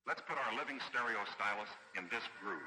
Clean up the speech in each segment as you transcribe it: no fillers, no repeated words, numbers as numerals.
Let's put our living stereo stylus in this groove.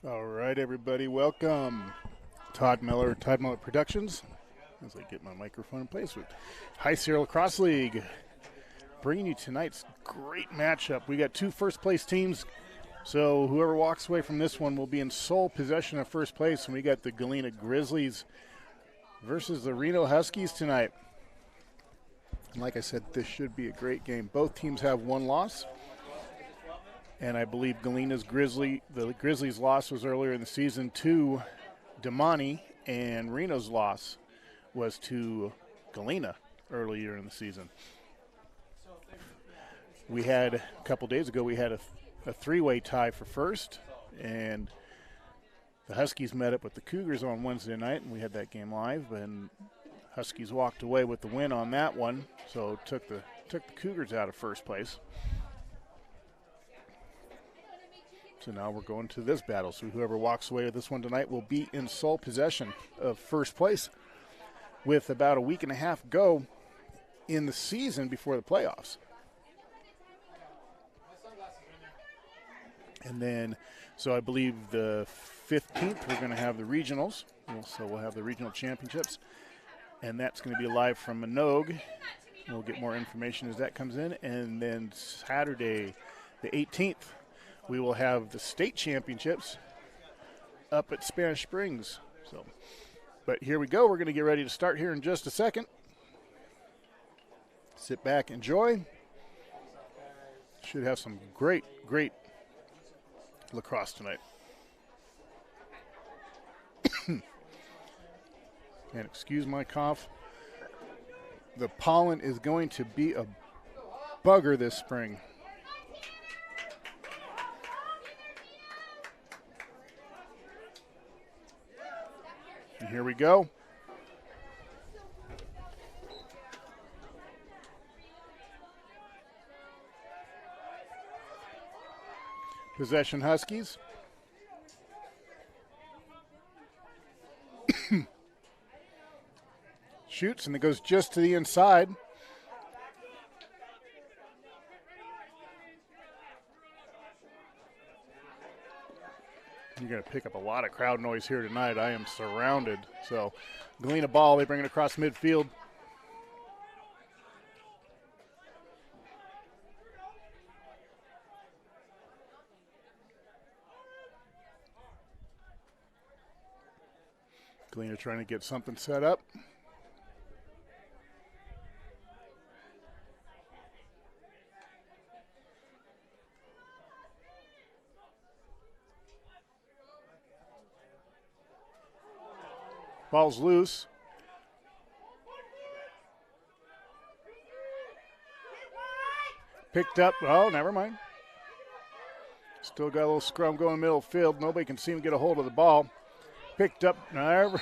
All right, everybody, welcome. Todd Miller Productions, as I get my microphone in place with High Sierra Lacrosse League, bringing you tonight's great matchup. We got two first-place teams, so whoever walks away from this one will be in sole possession of first place, and we got the Galena Grizzlies versus the Reno Huskies tonight. And like I said, this should be a great game. Both teams have one loss. And I believe the Grizzlies' loss was earlier in the season to Damani, and Reno's loss was to Galena earlier in the season. We had, a couple days ago, we had a three-way tie for first, and the Huskies met up with the Cougars on Wednesday night, and we had that game live, and Huskies walked away with the win on that one, so took the Cougars out of first place. So now we're going to this battle. So whoever walks away with this one tonight will be in sole possession of first place with about a week and a half go in the season before the playoffs. And then, so I believe the 15th we're going to have the regionals. So we'll have the regional championships. And that's going to be live from Minogue. We'll get more information as that comes in. And then Saturday, the 18th, we will have the state championships up at Spanish Springs. So, but here we go. We're going to get ready to start here in just a second. Sit back, enjoy. Should have some great lacrosse tonight. And excuse my cough. The pollen is going to be a bugger this spring. And here we go. Possession Huskies. Shoots, and it goes just to the inside. You're going to pick up a lot of crowd noise here tonight. I am surrounded. So, Galena ball, they bring it across midfield. Galena trying to get something set up. Ball's loose. Picked up. Oh, never mind. Still got a little scrum going middle field. Nobody can seem to get a hold of the ball. Picked up. Never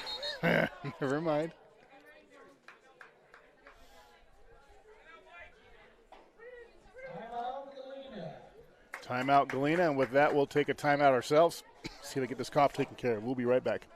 mind. Timeout, Galena, and with that, we'll take a timeout ourselves. See if we get this cough taken care of. We'll be right back.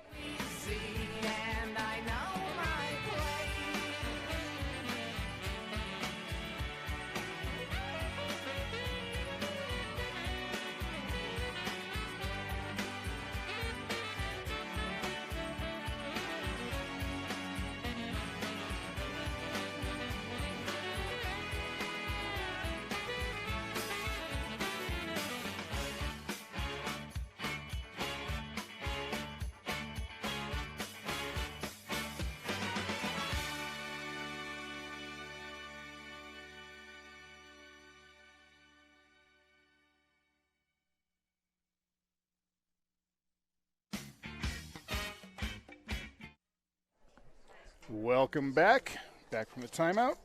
Welcome back. Back from the timeout.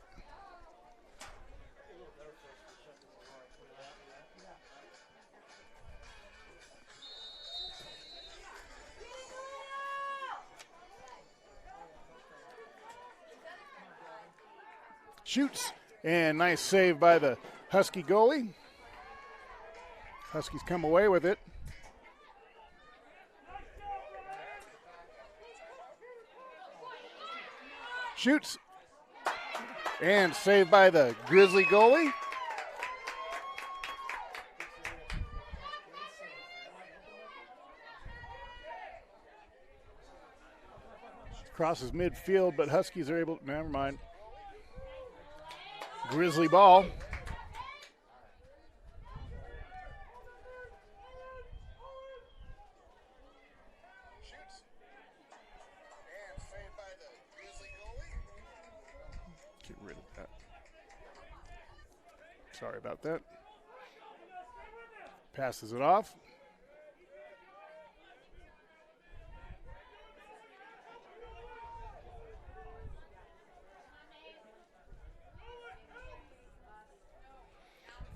Shoots, and nice save by the Husky goalie. Huskies come away with it. Shoots, and saved by the Grizzly goalie. Crosses midfield, but Huskies are able to, never mind. Grizzly ball. Get rid of that. Sorry about that. Passes it off.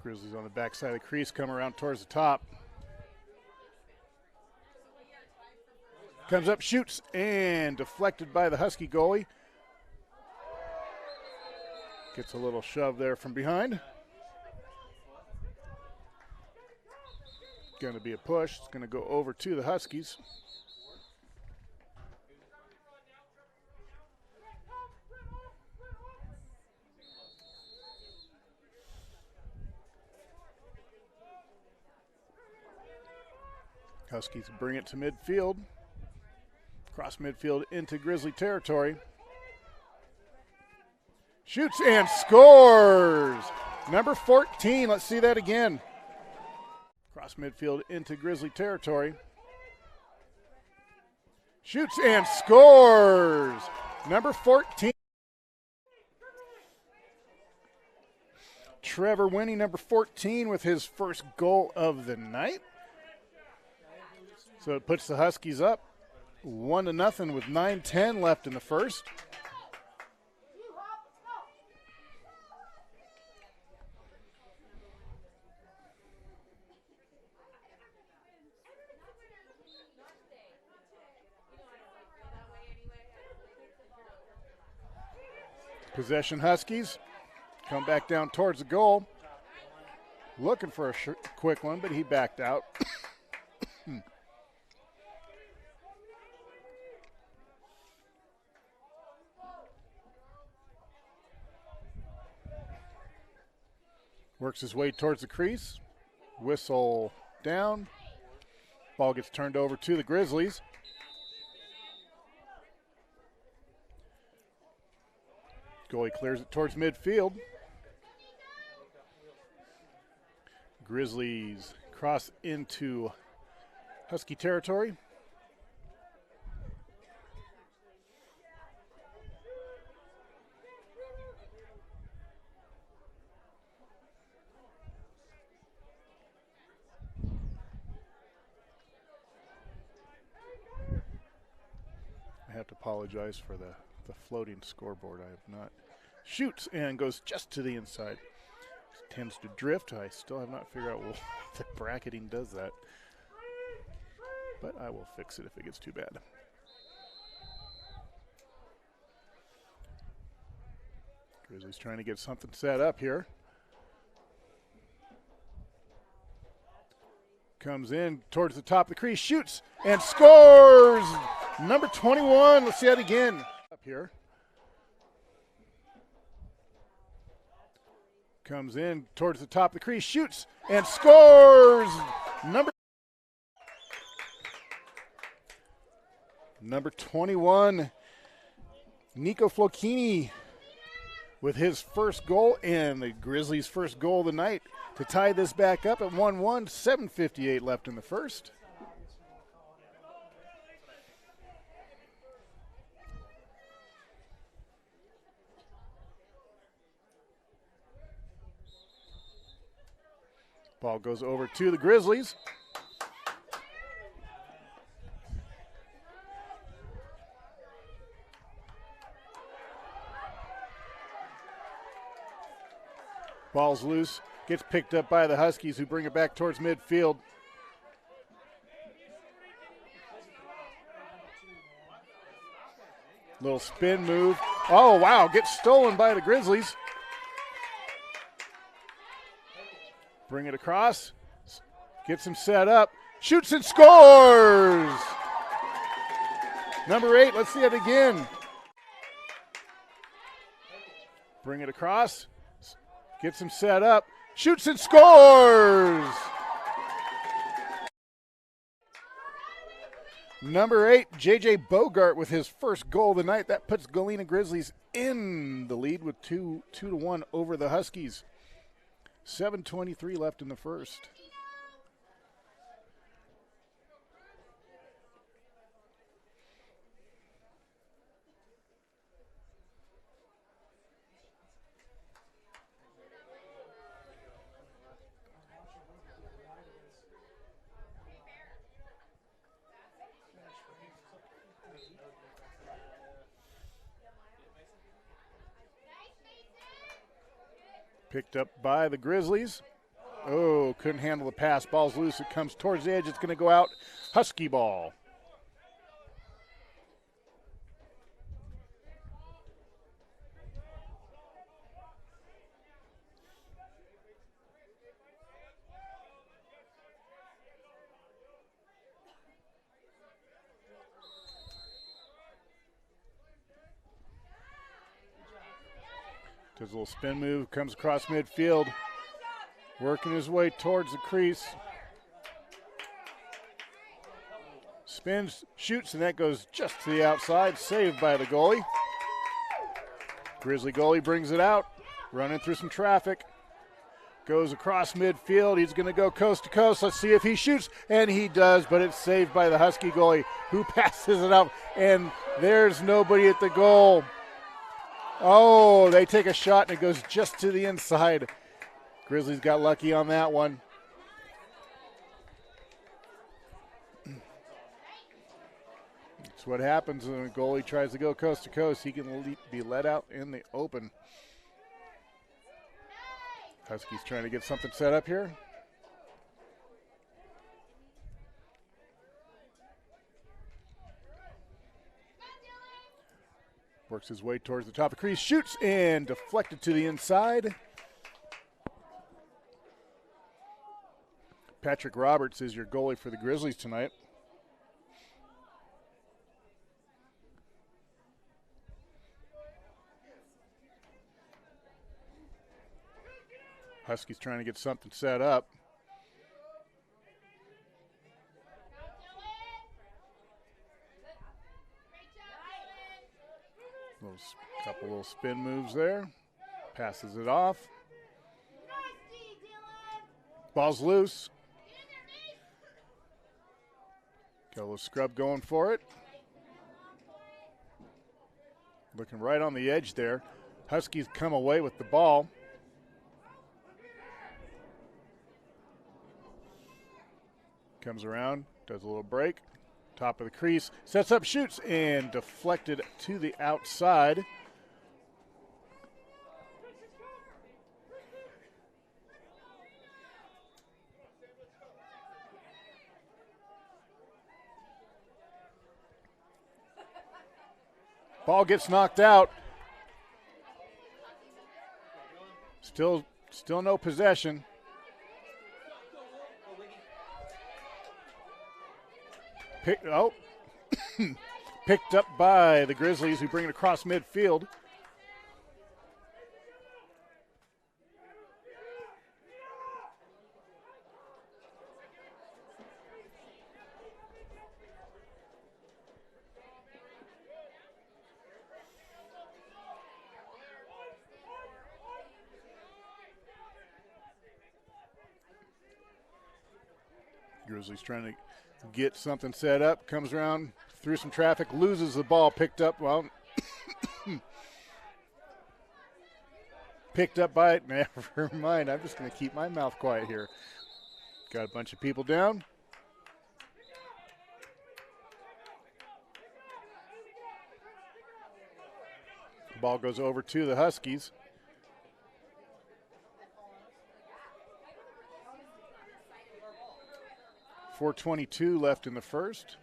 Grizzlies on the backside of the crease, come around towards the top. Comes up, shoots, and deflected by the Husky goalie. Gets a little shove there from behind. Going to be a push. It's going to go over to the Huskies. Huskies bring it to midfield. Cross midfield into Grizzly territory. Shoots and scores! Number 14, let's see that again. Cross midfield into Grizzly territory. Shoots and scores! Number 14. Trevor Winnie, number 14, with his first goal of the night. So it puts the Huskies up 1-0 with 9:10 left in the first. Possession Huskies come back down towards the goal. Looking for a quick one, but he backed out. Works his way towards the crease. Whistle down. Ball gets turned over to the Grizzlies. Goalie clears it towards midfield. Grizzlies cross into Husky territory. I have to apologize for the floating scoreboard. I have not. Shoots and goes just to the inside. Tends to drift. I still have not figured out what the bracketing does that. But I will fix it if it gets too bad. Grizzlies trying to get something set up here. Comes in towards the top of the crease, shoots and scores! Number 21, let's see that again. Up here. Comes in towards the top of the crease, shoots and scores! Number 21, Nico Flocchini with his first goal and the Grizzlies' first goal of the night to tie this back up at 1-1, 7:58 left in the first. Ball goes over to the Grizzlies. Ball's loose, gets picked up by the Huskies who bring it back towards midfield. Little spin move. Oh, wow, gets stolen by the Grizzlies. Bring it across, gets him set up, shoots and scores! Number 8, let's see it again. Bring it across, gets him set up, shoots and scores! Number 8, J.J. Bogart with his first goal of the night. That puts Galena Grizzlies in the lead with 2-1 over the Huskies. 7:23 left in the first. Picked up by the Grizzlies. Oh, couldn't handle the pass. Ball's loose. It comes towards the edge. It's going to go out. Husky ball. Does a little spin move, comes across midfield, working his way towards the crease. Spins, shoots, and that goes just to the outside, saved by the goalie. Grizzly goalie brings it out, running through some traffic. Goes across midfield, he's going to go coast to coast. Let's see if he shoots, and he does, but it's saved by the Husky goalie, who passes it out, and there's nobody at the goal. Oh, they take a shot, and it goes just to the inside. Grizzlies got lucky on that one. That's what happens when a goalie tries to go coast to coast. He can be let out in the open. Huskies trying to get something set up here. Works his way towards the top of the crease, shoots, and deflected to the inside. Patrick Roberts is your goalie for the Grizzlies tonight. Huskies trying to get something set up. Couple little spin moves there. Passes it off. Ball's loose. Got a little scrub going for it. Looking right on the edge there. Huskies come away with the ball. Comes around, does a little break. Top of the crease, sets up, shoots, and deflected to the outside. Ball gets knocked out. Still no possession. Picked up by the Grizzlies, who bring it across midfield. Grizzlies trying to get something set up, comes around through some traffic, loses the ball, picked up, well, picked up by it. Never mind, I'm just going to keep my mouth quiet here. Got a bunch of people down. The ball goes over to the Huskies. .422 left in the first.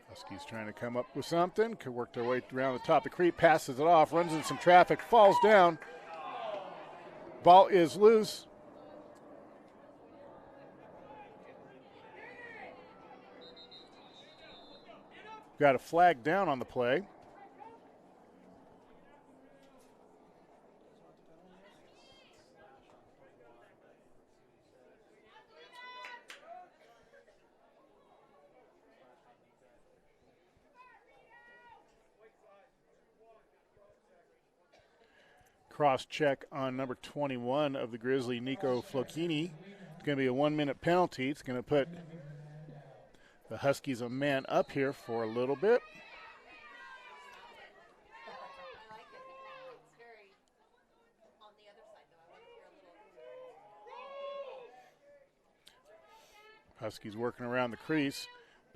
Huskies trying to come up with something. Could work their way around the top of the creep, passes it off, runs into some traffic, falls down. Ball is loose. Got a flag down on the play. Cross check on number 21 of the Grizzly, Nico Flocchini. It's going to be a 1-minute penalty. It's going to put the Huskies a man up here for a little bit. Huskies working around the crease.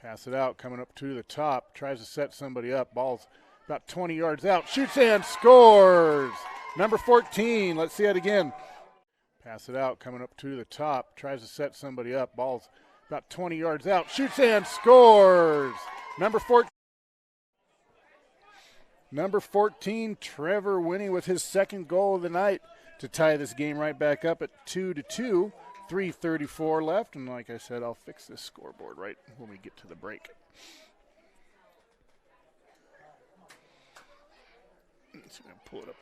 Pass it out, coming up to the top. Tries to set somebody up. Ball's about 20 yards out. Shoots and scores. Number 14. Let's see it again. Pass it out, coming up to the top. Tries to set somebody up. Ball's about 20 yards out. Shoots and scores. Number 14, Trevor Winnie with his second goal of the night to tie this game right back up at 2-2. 3:34 left, and like I said, I'll fix this scoreboard right when we get to the break. Let's pull it up.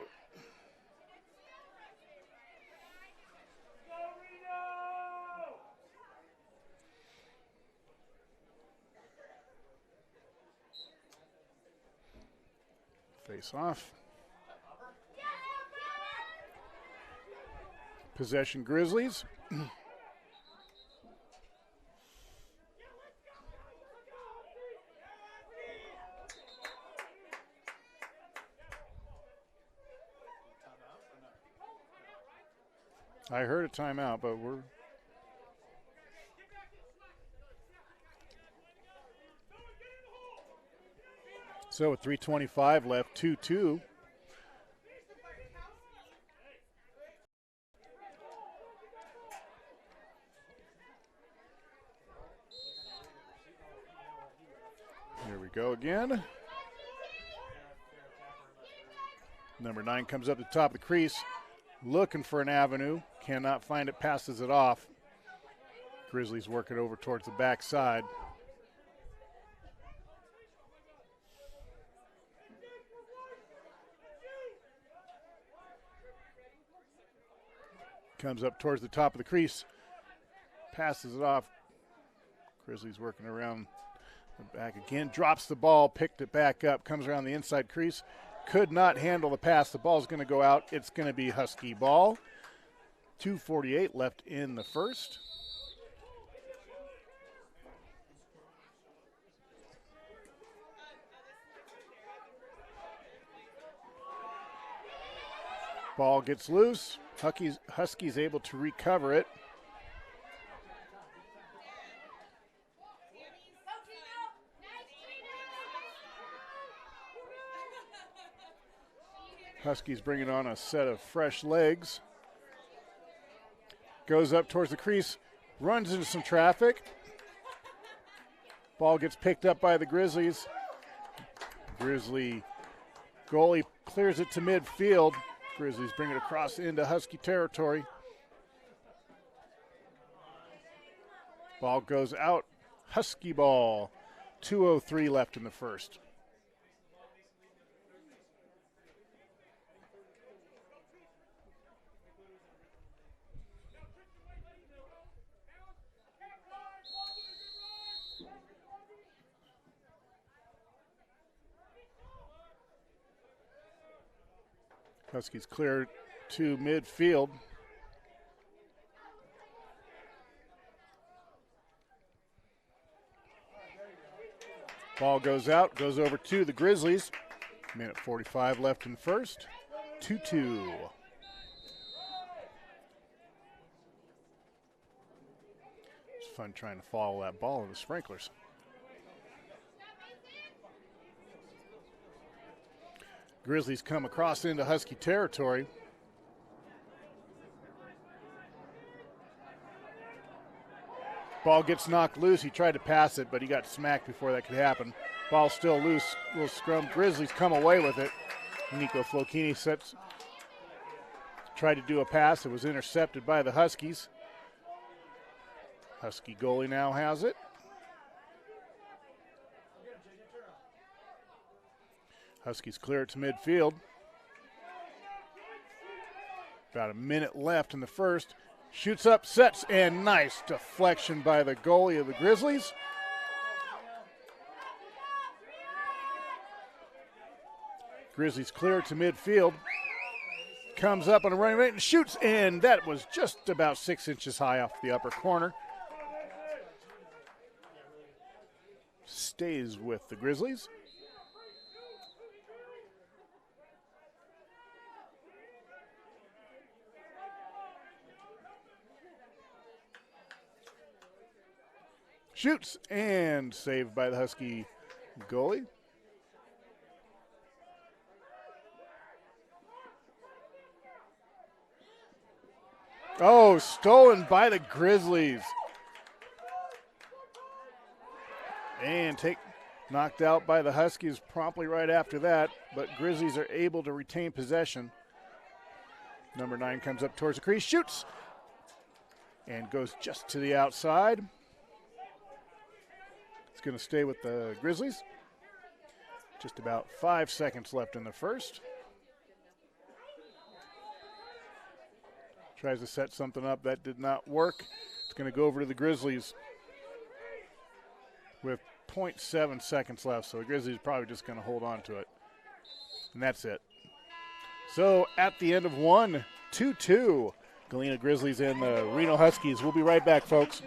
Face off. Possession Grizzlies. I heard a timeout, but we're so with 3:25 left, 2-2. Here we go again. Number 9 comes up to the top of the crease, looking for an avenue. Cannot find it, passes it off. Grizzlies work it over towards the backside. Comes up towards the top of the crease. Passes it off. Grizzlies working around the back again. Drops the ball, picked it back up, comes around the inside crease. Could not handle the pass. The ball's going to go out. It's going to be Husky ball. 2:48 left in the first. Ball gets loose. Huskies able to recover it. Huskies bringing on a set of fresh legs. Goes up towards the crease, runs into some traffic. Ball gets picked up by the Grizzlies. Grizzly goalie clears it to midfield. Grizzlies bring it across into Husky territory. Ball goes out. Husky ball. 2:03 left in the first. Huskies clear to midfield. Ball goes out, goes over to the Grizzlies. Minute 45 left in first. 2-2. It's fun trying to follow that ball in the sprinklers. Grizzlies come across into Husky territory. Ball gets knocked loose. He tried to pass it, but he got smacked before that could happen. Ball still loose. Little scrum. Grizzlies come away with it. Nico Flokini tried to do a pass. It was intercepted by the Huskies. Husky goalie now has it. Huskies clear it to midfield. About a minute left in the first. Shoots up, sets, and nice deflection by the goalie of the Grizzlies. Grizzlies clear it to midfield. Comes up on a running rate and shoots, and that was just about 6 inches high off the upper corner. Stays with the Grizzlies. Shoots and saved by the Husky goalie. Oh, stolen by the Grizzlies. And knocked out by the Huskies promptly right after that, but Grizzlies are able to retain possession. Number 9 comes up towards the crease, shoots, and goes just to the outside. It's going to stay with the Grizzlies. Just about 5 seconds left in the first. Tries to set something up. That did not work. It's going to go over to the Grizzlies with 0.7 seconds left. So the Grizzlies are probably just going to hold on to it. And that's it. So at the end of 1, 2-2, Galena Grizzlies and the Reno Huskies. We'll be right back, folks.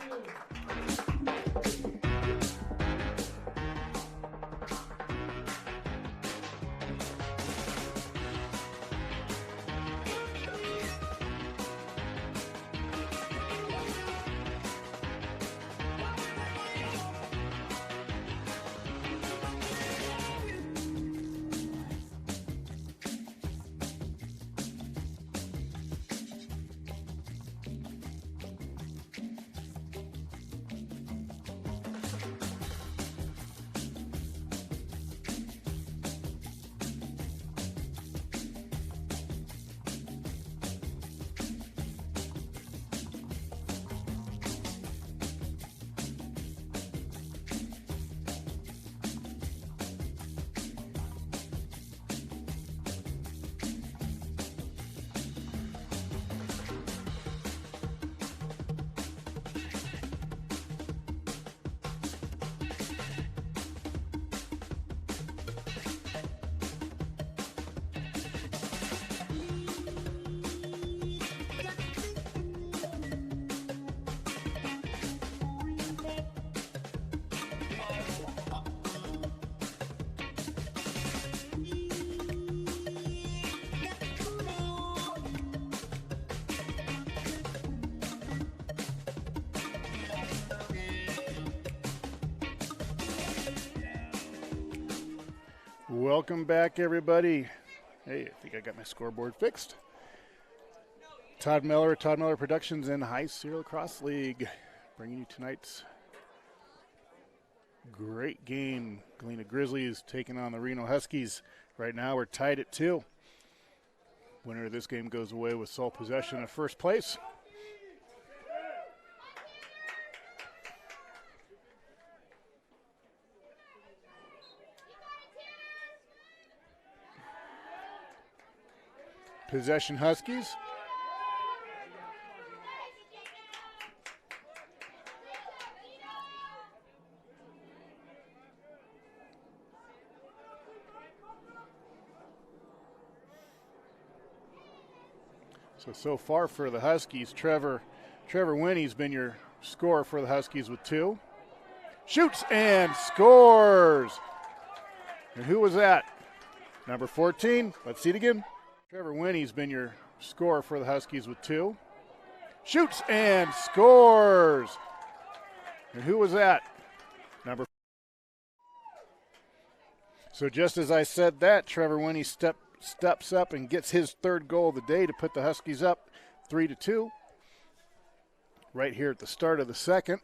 Welcome back, everybody. Hey, I think I got my scoreboard fixed. Todd Miller Productions and High Sierra Lacrosse League, bringing you tonight's great game. Galena Grizzlies taking on the Reno Huskies. Right now we're tied at 2. Winner of this game goes away with sole possession of first place. Possession Huskies. So far for the Huskies, Trevor Winnie's been your scorer for the Huskies with 2. Shoots and scores. And who was that? Number 14. Let's see it again. Trevor Winnie's been your scorer for the Huskies with 2. Shoots and scores. And who was that? Number. So just as I said that, Trevor Winnie steps up and gets his 3rd goal of the day to put the Huskies up 3-2. Right here at the start of the second.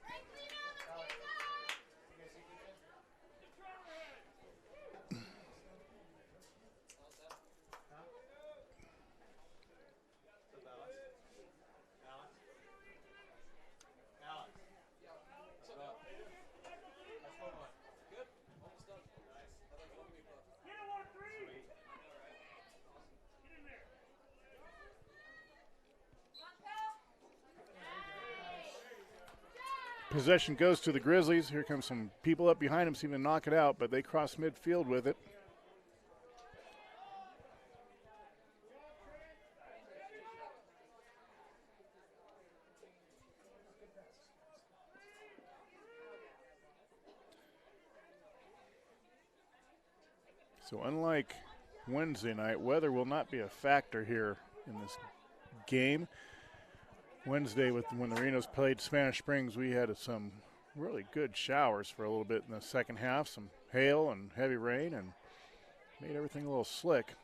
Possession goes to the Grizzlies. Here comes some people up behind them, seem to knock it out, but they cross midfield with it. So unlike Wednesday night, weather will not be a factor here in this game. Wednesday, when the Renos played Spanish Springs, we had some really good showers for a little bit in the second half, some hail and heavy rain, and made everything a little slick.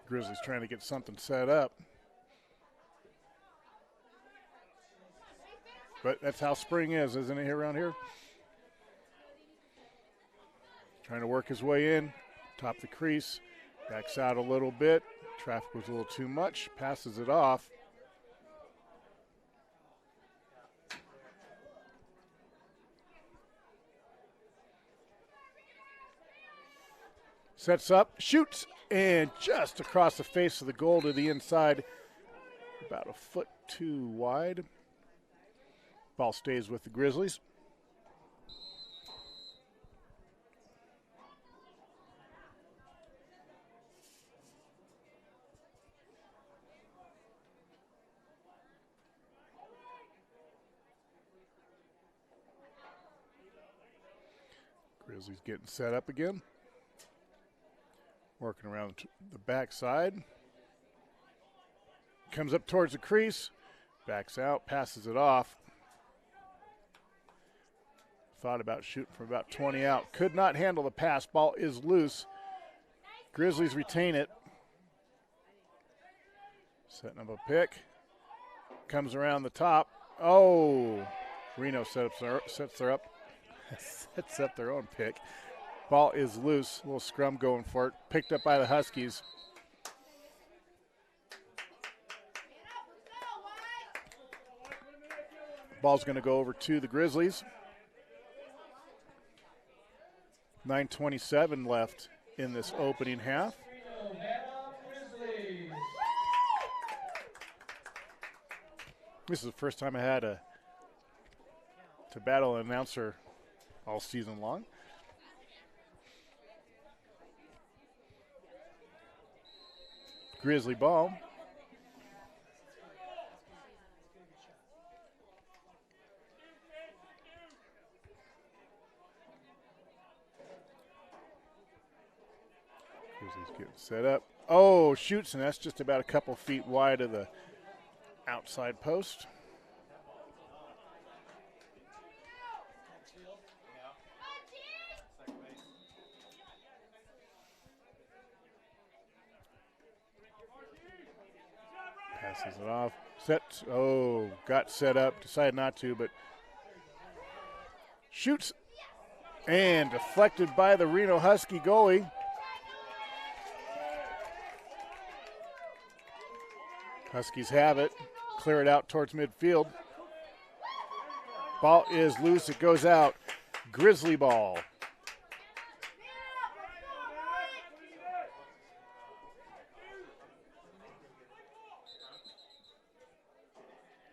Grizzlies trying to get something set up. But that's how spring is, isn't it, here around here? Trying to work his way in, top the crease, backs out a little bit. Traffic was a little too much, passes it off. Sets up, shoots, and just across the face of the goal to the inside, about a foot too wide. Ball stays with the Grizzlies. Grizzlies getting set up again. Working around the backside. Comes up towards the crease. Backs out, passes it off. Thought about shooting from about 20 out. Could not handle the pass. Ball is loose. Grizzlies retain it. Setting up a pick. Comes around the top. Oh, Reno sets her up. Sets up their own pick. Ball is loose. A little scrum going for it. Picked up by the Huskies. Ball's going to go over to the Grizzlies. 9:27 left in this opening half. This is the first time I had to battle an announcer all season long. Grizzly ball. Grizzlies getting set up. Oh, shoots, and that's just about a couple feet wide of the outside post. Passes it off. Set. Oh, got set up. Decided not to, but shoots. And deflected by the Reno Husky goalie. Huskies have it. Clear it out towards midfield. Ball is loose. It goes out. Grizzly ball.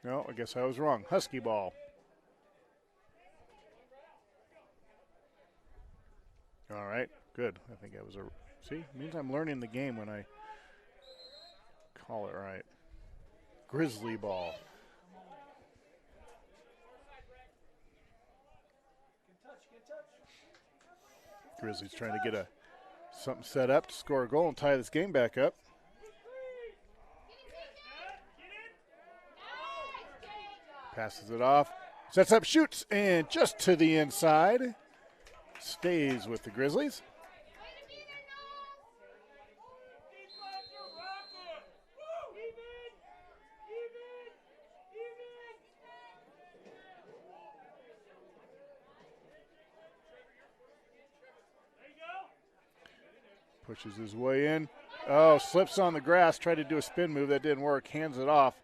No, I guess I was wrong. Husky ball. All right, good. I think I was see, it means I'm learning the game when I call it right. Grizzly ball. Grizzlies trying to get something set up to score a goal and tie this game back up. Passes it off, sets up, shoots, and just to the inside. Stays with the Grizzlies. Pushes his way in. Oh, slips on the grass, tried to do a spin move. That didn't work. Hands it off.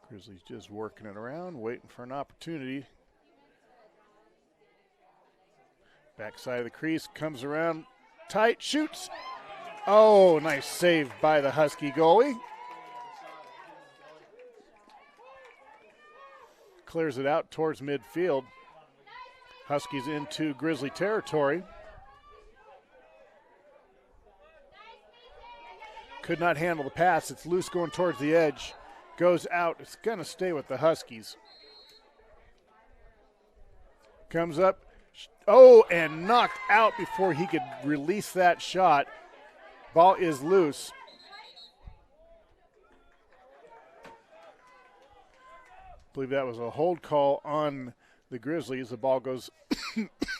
Grizzlies just working it around, waiting for an opportunity. Backside of the crease, comes around, tight, shoots. Oh, nice save by the Husky goalie. Clears it out towards midfield. Huskies into Grizzly territory. Could not handle the pass. It's loose going towards the edge. Goes out. It's going to stay with the Huskies. Comes up. Oh, and knocked out before he could release that shot. Ball is loose. I believe that was a hold call on the Grizzlies. The ball goes,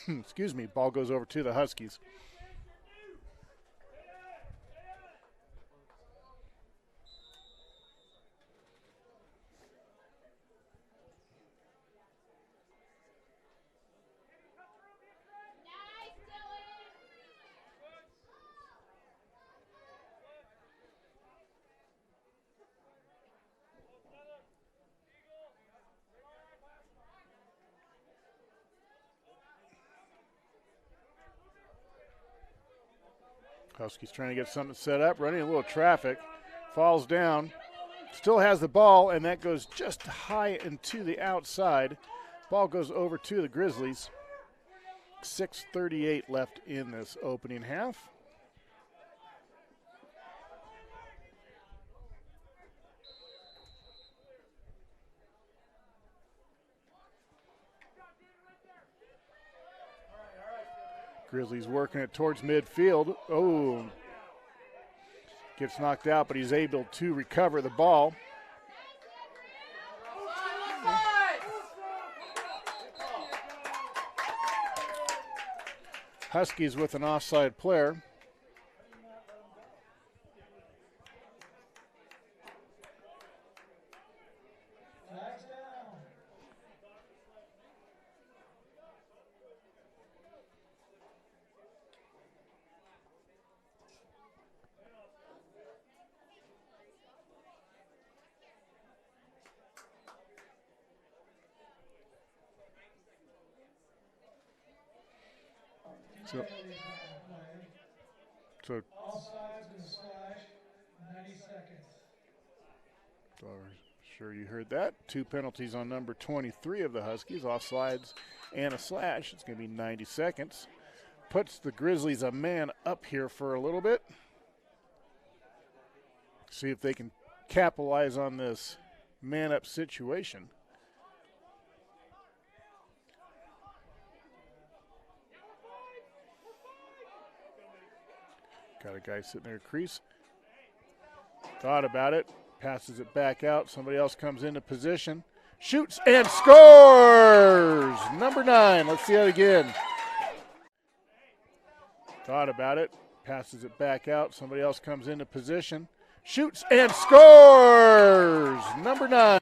excuse me, ball goes over to the Huskies. Huskies trying to get something set up, running a little traffic, falls down, still has the ball, and that goes just high and to the outside. Ball goes over to the Grizzlies. 6:38 left in this opening half. Grizzlies working it towards midfield. Oh, gets knocked out, but he's able to recover the ball. Huskies with an offside player. So offsides with a slash, 90 seconds. Sure you heard that. 2 penalties on number 23 of the Huskies, offsides and a slash. It's going to be 90 seconds. Puts the Grizzlies a man up here for a little bit. See if they can capitalize on this man-up situation. Got a guy sitting there at crease. Thought about it. Passes it back out. Somebody else comes into position. Shoots and scores! Number 9. Let's see that again. Thought about it. Passes it back out. Somebody else comes into position. Shoots and scores! Number 9.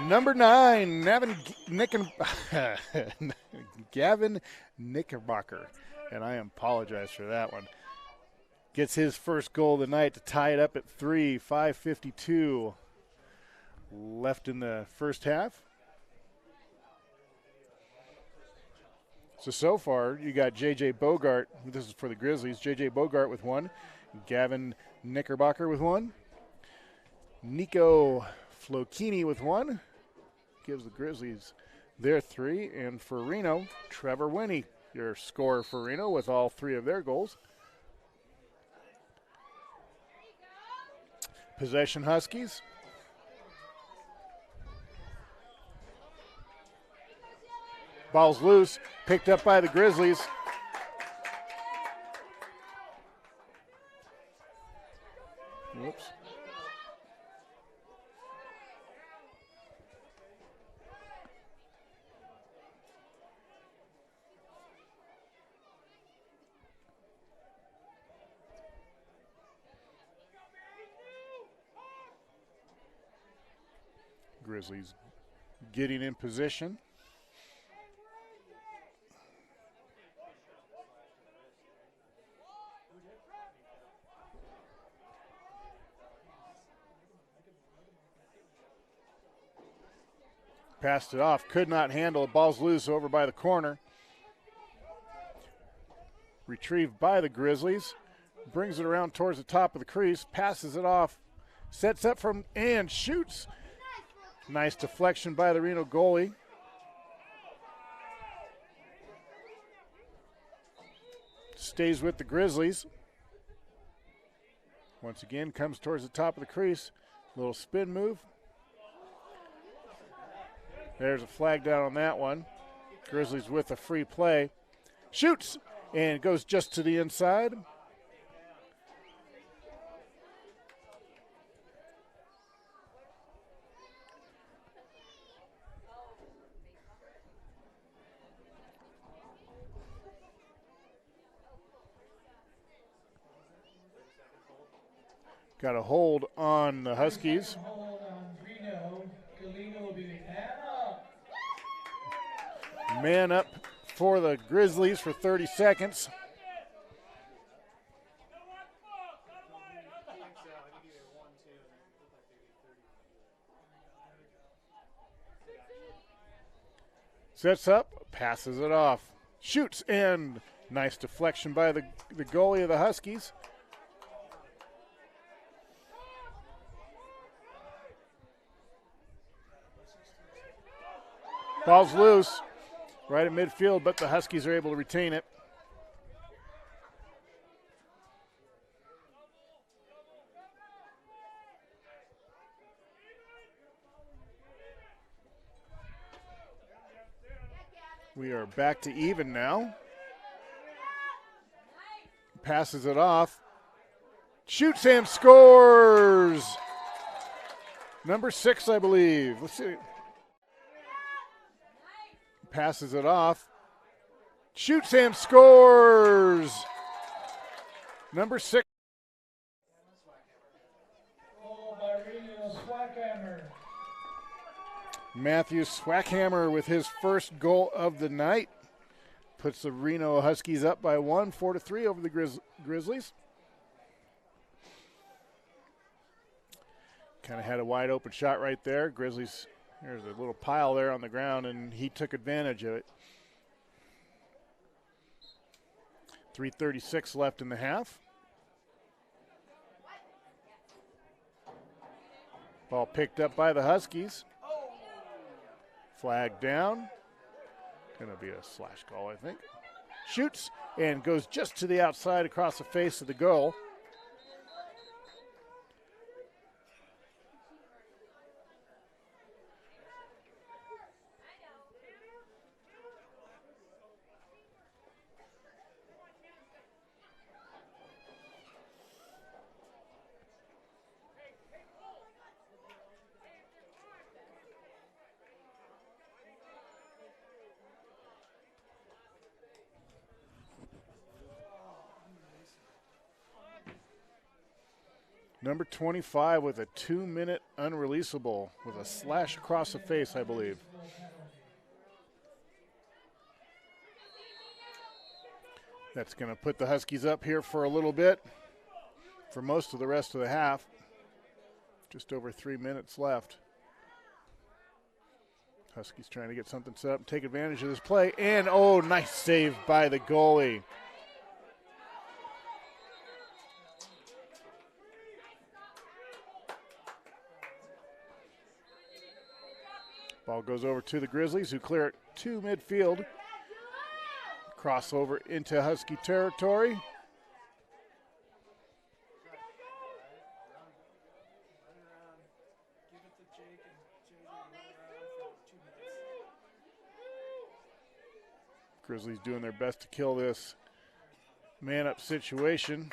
Number 9, Gavin Knickerbocker. And I apologize for that one. Gets his first goal of the night to tie it up at 3, 5:52 left in the first half. So far, you got J.J. Bogart. This is for the Grizzlies. J.J. Bogart with 1. Gavin Knickerbocker with 1. Nico Flokini with 1. Gives the Grizzlies their 3. And for Reno, Trevor Winnie, your scorer for Reno with all 3 of their goals. Possession Huskies. Ball's loose, picked up by the Grizzlies. Whoops. Grizzlies getting in position. Passed it off, could not handle it. Ball's loose over by the corner. Retrieved by the Grizzlies. Brings it around towards the top of the crease. Passes it off. Sets up from and shoots. Nice deflection by the Reno goalie. Stays with the Grizzlies. Once again, comes towards the top of the crease. Little spin move. There's a flag down on that one. Grizzlies with a free play. Shoots and goes just to the inside. Got a hold on the Huskies. Hold on Reno. Galena will be man up. Man up for the Grizzlies for 30 seconds. Sets up, passes it off. Shoots and nice deflection by the goalie of the Huskies. Ball's loose right at midfield, but the Huskies are able to retain it. We are back to even now. Passes it off. Shoots and scores. Number 6, I believe. Let's see. Passes it off. Shoots and scores. Number 6. Goal by Reno Swackhammer. Matthew Swackhammer with his first goal of the night. Puts the Reno Huskies up by 1, 4-3 over the Grizzlies. Kind of had a wide open shot right there. Grizzlies, there's a little pile there on the ground, and he took advantage of it. 3:36 left in the half. Ball picked up by the Huskies. Flag down. Going to be a slash call, I think. Shoots and goes just to the outside across the face of the goal. Number 25 with a 2-minute unreleasable with a slash across the face, I believe. That's going to put the Huskies up here for a little bit for most of the rest of the half. Just over 3 minutes left. Huskies trying to get something set up and take advantage of this play. And, oh, nice save by the goalie. Ball goes over to the Grizzlies, who clear it to midfield. Crossover into Husky territory. Grizzlies doing their best to kill this man-up situation.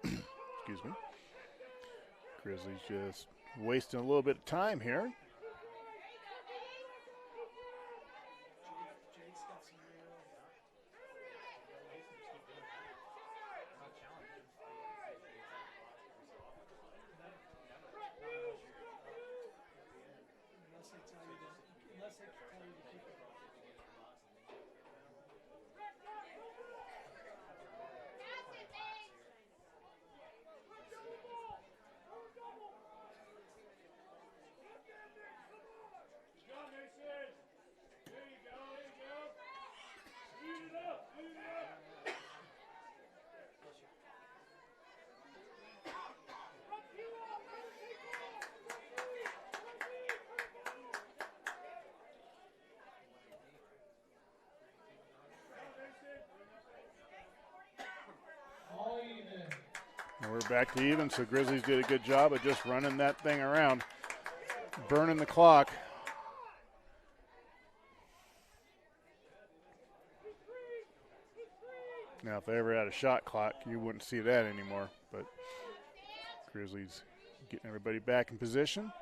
Excuse me. Grizzlies just wasting a little bit of time here. And we're back to even, so Grizzlies did a good job of just running that thing around, burning the clock. Now, if they ever had a shot clock, you wouldn't see that anymore, but Grizzlies getting everybody back in position.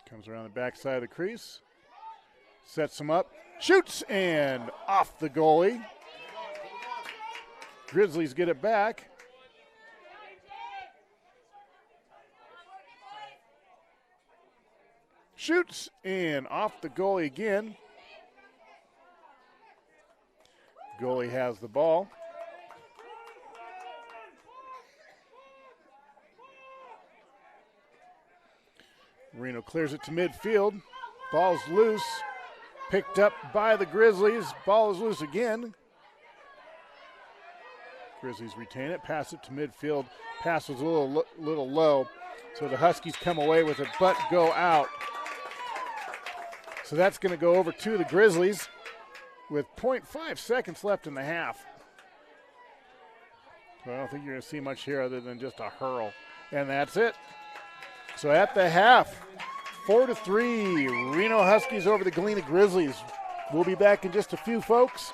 Comes around the backside of the crease, sets him up, shoots, and off the goalie. Grizzlies get it back. Shoots, and off the goalie again. Goalie has the ball. Reno clears it to midfield. Ball's loose. Picked up by the Grizzlies. Ball is loose again. Grizzlies retain it. Pass it to midfield. Pass was a little low. So the Huskies come away with it, but go out. So that's going to go over to the Grizzlies with 0.5 seconds left in the half. So I don't think you're going to see much here other than just a hurl. And that's it. So at the half, 4-3, Reno Huskies over the Galena Grizzlies. We'll be back in just a few, folks.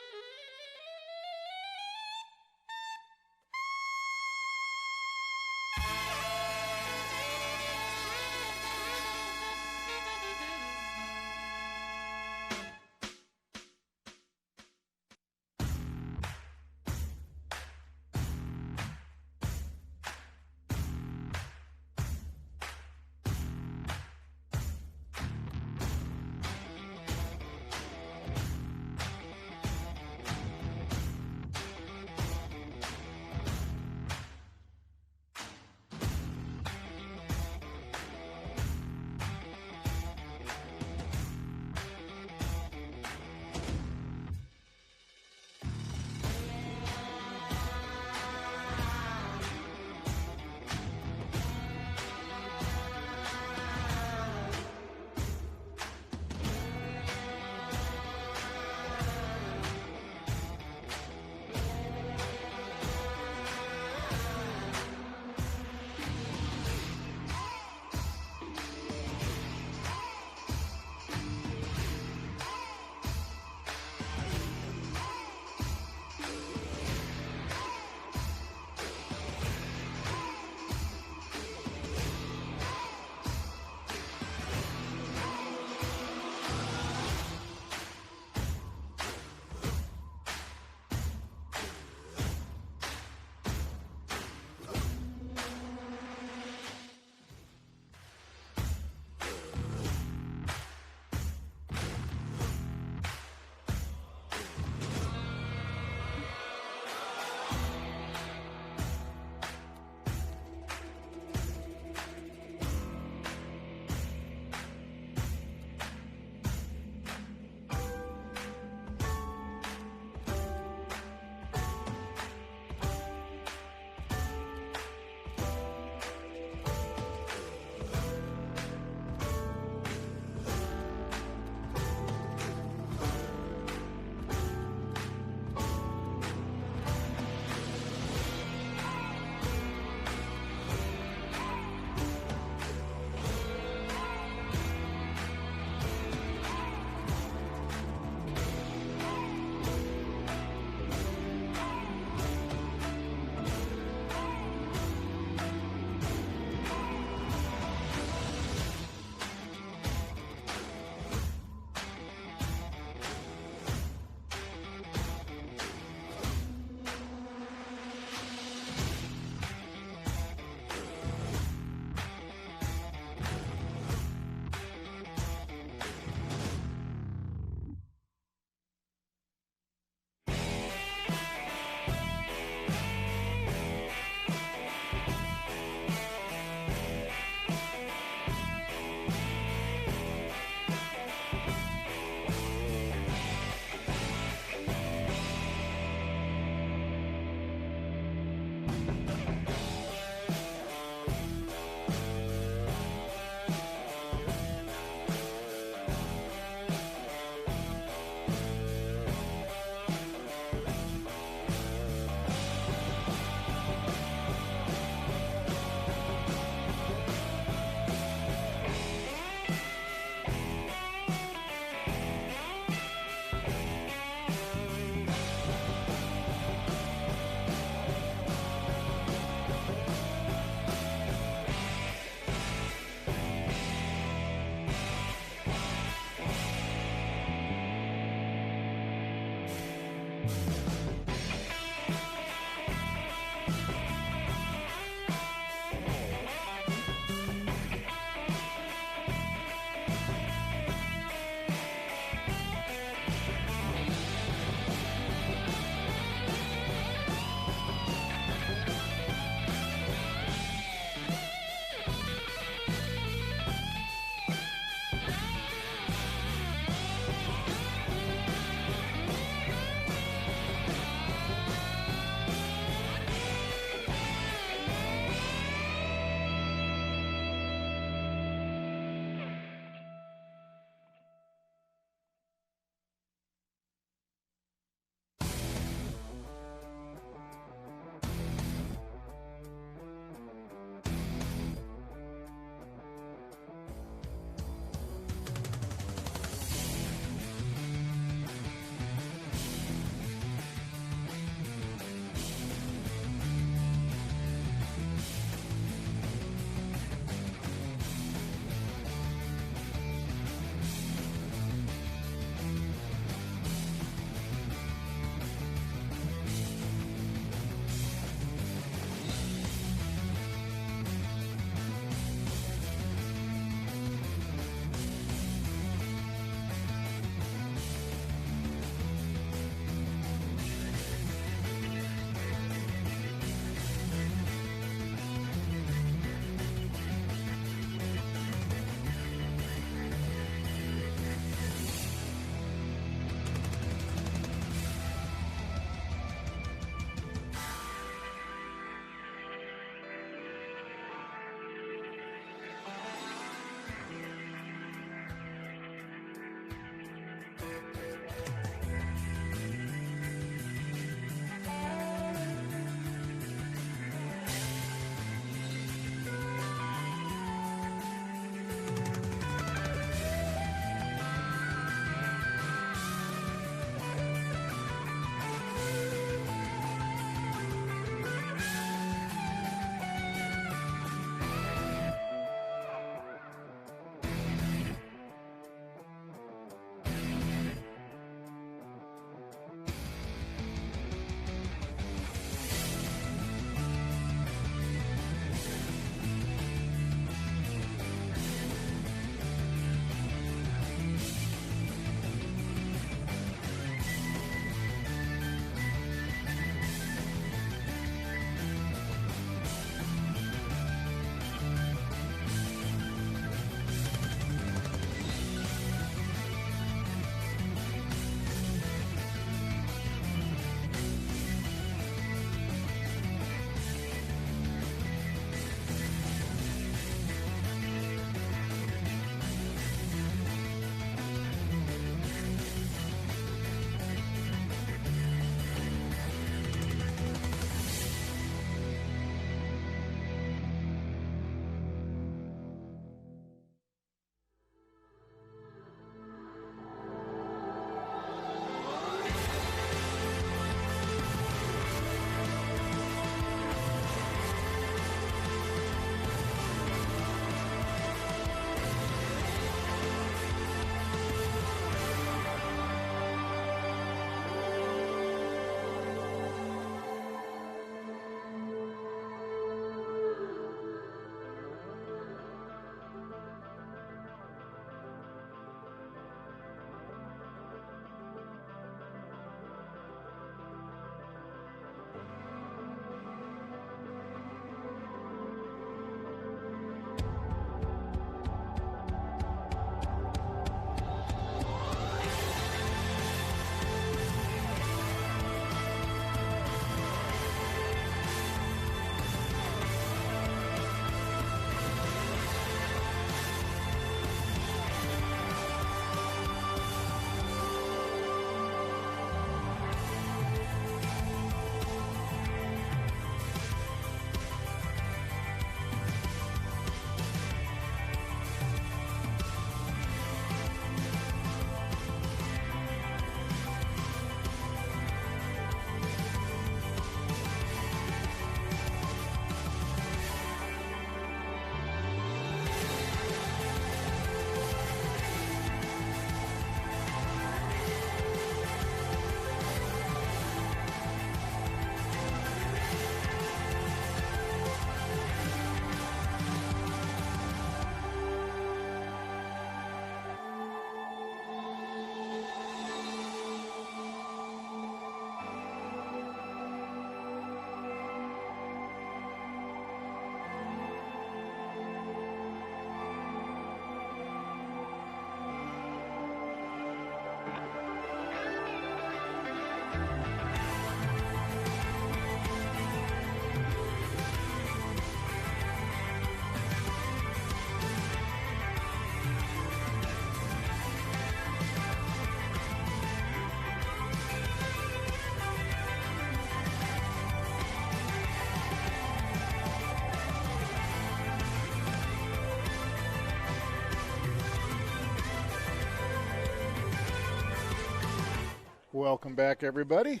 Welcome back, everybody.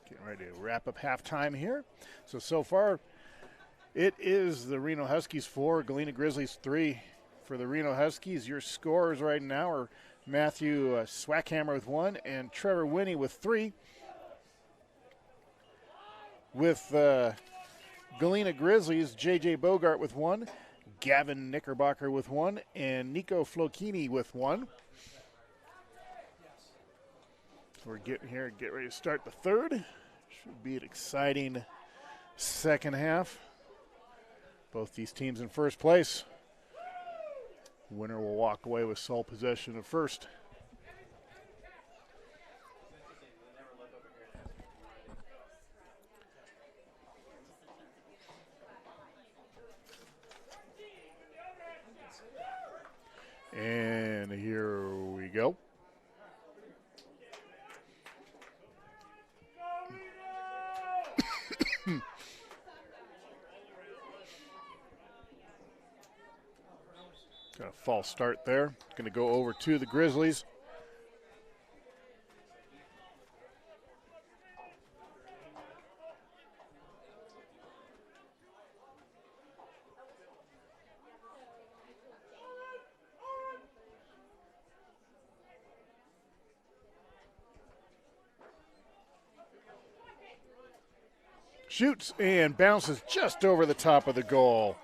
Getting ready to wrap up halftime here. So far, it is the Reno Huskies 4, Galena Grizzlies 3. For the Reno Huskies, your scores right now are Matthew Swackhammer with 1 and Trevor Winnie with 3. With Galena Grizzlies, J.J. Bogart with 1, Gavin Knickerbocker with 1, and Nico Flokini with 1. So we're getting here, get ready to start the third. Should be an exciting second half. Both these teams in first place. Winner will walk away with sole possession of first. And here we go. Got a false start there. Going to go over to the Grizzlies. Shoots and bounces just over the top of the goal.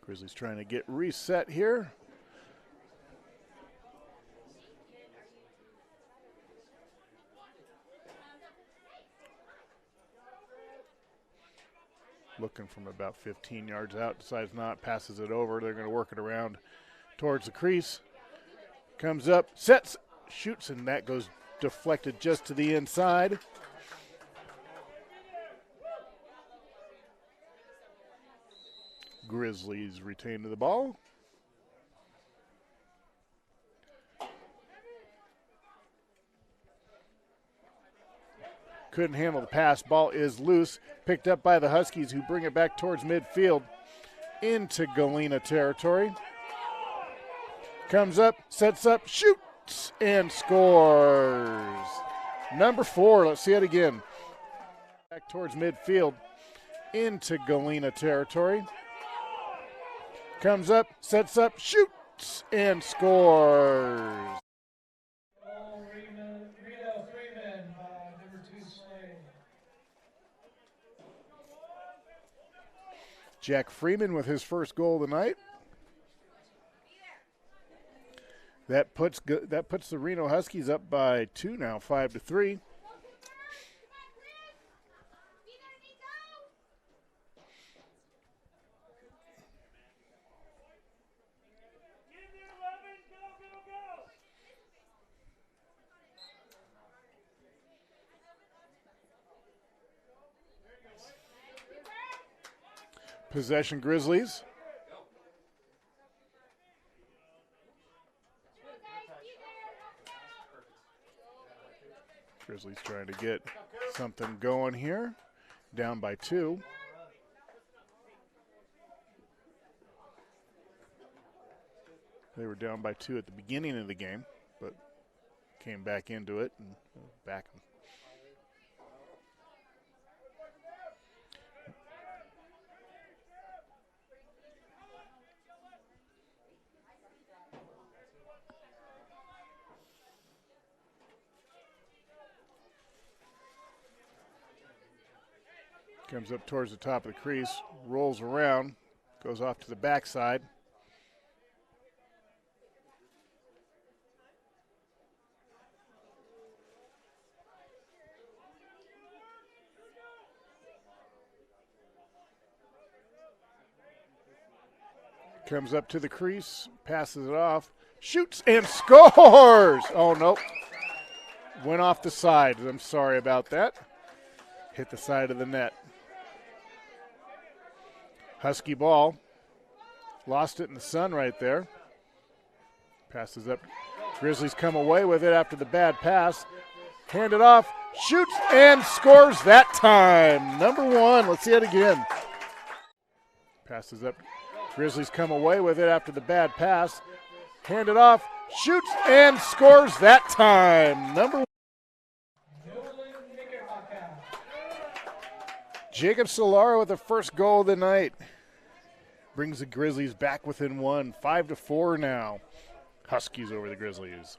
Grizzlies trying to get reset here. Looking from about 15 yards out, decides not, passes it over. They're going to work it around towards the crease. Comes up, sets, shoots, and that goes deflected just to the inside. Grizzlies retain the ball. Couldn't handle the pass. Ball is loose. Picked up by the Huskies, who bring it back towards midfield into Galena territory. Comes up, sets up, shoots, and scores. Number 4, let's see it again. Back towards midfield into Galena territory. Comes up, sets up, shoots, and scores. Reno 3-men by number 2 Slade. Jack Freeman with his first goal of the night. That puts the Reno Huskies up by 2 now, 5-3. Possession Grizzlies. Grizzlies trying to get something going here. Down by 2. They were down by 2 at the beginning of the game, but came back into it and back them. Comes up towards the top of the crease, rolls around, goes off to the backside. Comes up to the crease, passes it off, shoots and scores! Oh, nope. Went off the side. I'm sorry about that. Hit the side of the net. Husky ball. Lost it in the sun right there. Passes up. Grizzlies come away with it after the bad pass. Hand it off. Shoots and scores that time. Number 1. Let's see it again. Passes up. Grizzlies come away with it after the bad pass. Hand it off. Shoots and scores that time. Number Jacob Solaro with the first goal of the night. Brings the Grizzlies back within one. 5-4 now. Huskies over the Grizzlies.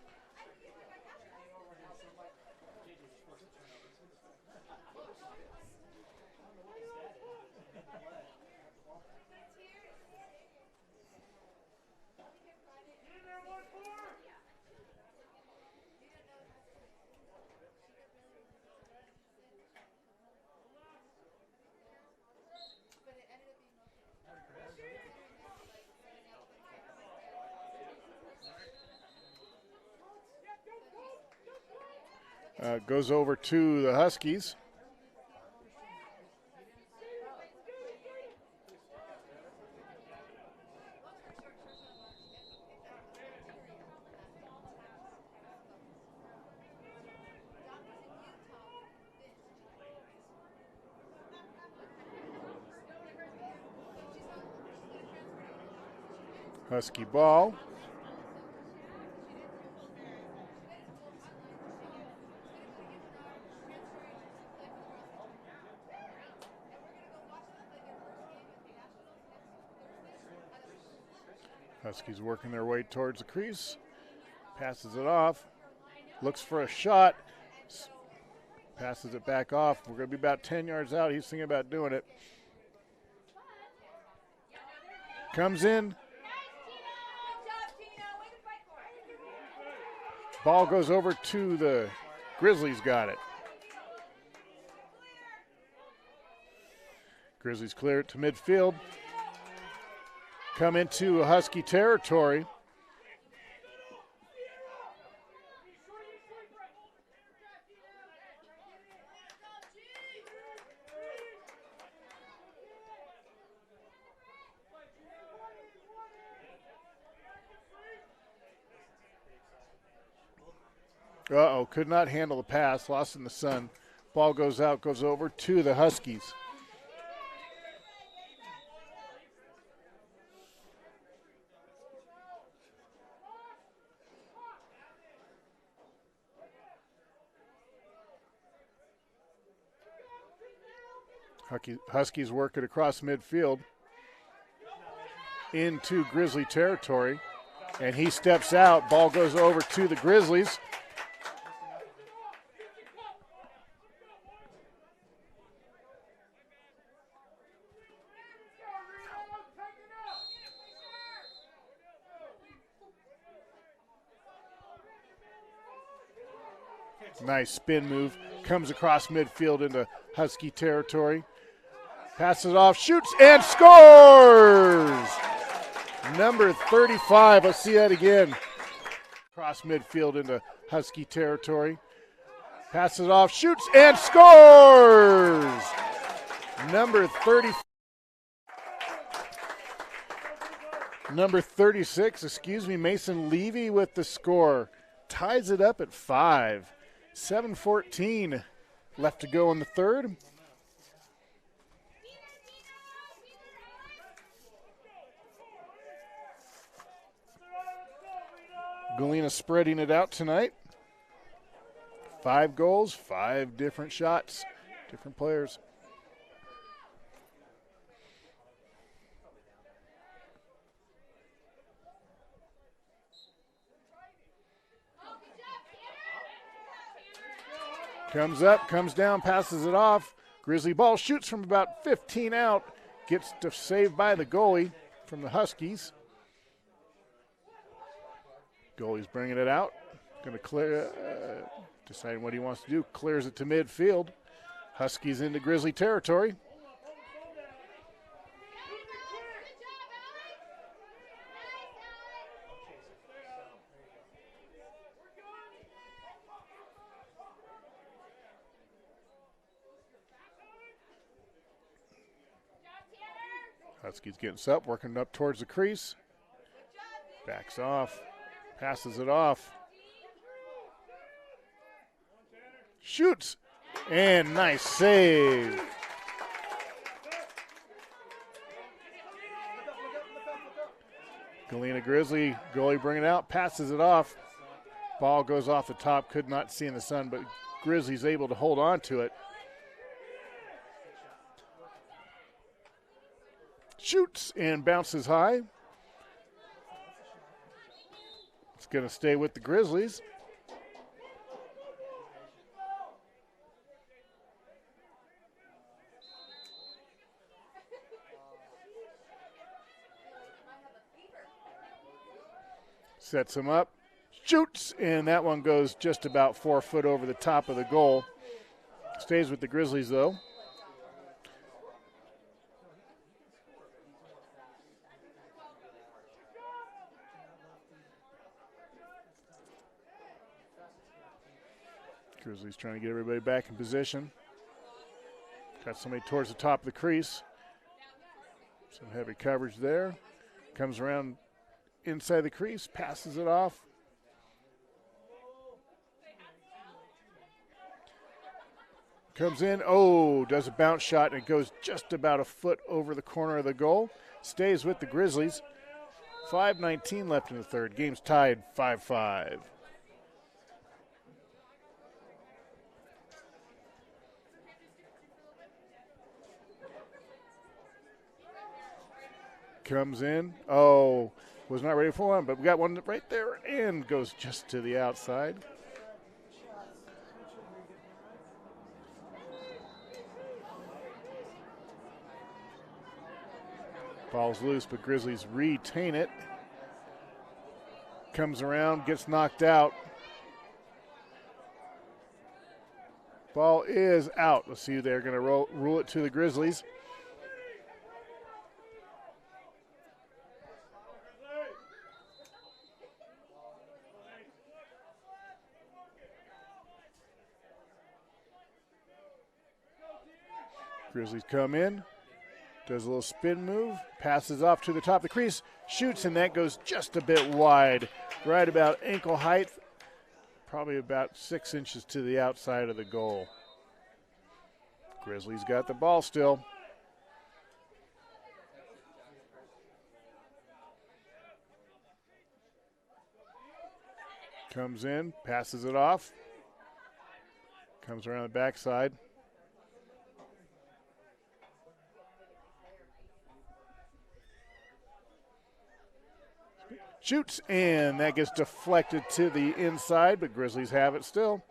Goes over to the Huskies. Husky ball. Huskies working their way towards the crease. Passes it off. Looks for a shot. Passes it back off. We're going to be about 10 yards out. He's thinking about doing it. Comes in. Ball goes over to the Grizzlies. Got it. Grizzlies clear it to midfield. Come into Husky territory. Uh-oh, could not handle the pass, lost in the sun. Ball goes out, goes over to the Huskies. Huskies work it across midfield into Grizzly territory, and he steps out. Ball goes over to the Grizzlies. Nice spin move. Comes across midfield into Husky territory. Passes off, shoots, and scores! Number 35, let's see that again. Across midfield into Husky territory. Passes off, shoots, and scores! Number 30. Number 36, Mason Levy with the score. Ties it up at 5. 7:14 left to go in the third. Galena spreading it out tonight. 5 goals, 5 different shots, different players. Comes up, comes down, passes it off. Grizzly ball shoots from about 15 out. Gets to saved by the goalie from the Huskies. Goalie's bringing it out. Going to clear, deciding what he wants to do. Clears it to midfield. Huskies into Grizzly territory. Huskies getting up, working up towards the crease. Backs off, passes it off. Shoots, and nice save. Galena Grizzly goalie bringing it out, passes it off. Ball goes off the top, could not see in the sun, but Grizzlies able to hold on to it. Shoots and bounces high. It's going to stay with the Grizzlies. Sets him up, shoots, and that one goes just about 4 foot over the top of the goal. Stays with the Grizzlies, though. Grizzlies trying to get everybody back in position. Got somebody towards the top of the crease. Some heavy coverage there. Comes around inside the crease, passes it off. Comes in, does a bounce shot, and it goes just about a foot over the corner of the goal. Stays with the Grizzlies. 5:19 left in the third. Game's tied 5-5. Comes in. Was not ready for one, but we got one right there and goes just to the outside. Ball's loose, but Grizzlies retain it. Comes around, gets knocked out. Ball is out. Let's see, they're going to rule it to the Grizzlies. Grizzlies come in, does a little spin move, passes off to the top of the crease, shoots, and that goes just a bit wide, right about ankle height, probably about 6 inches to the outside of the goal. Grizzlies got the ball still. Comes in, passes it off, comes around the backside. Shoots, and that gets deflected to the inside, but Grizzlies have it still.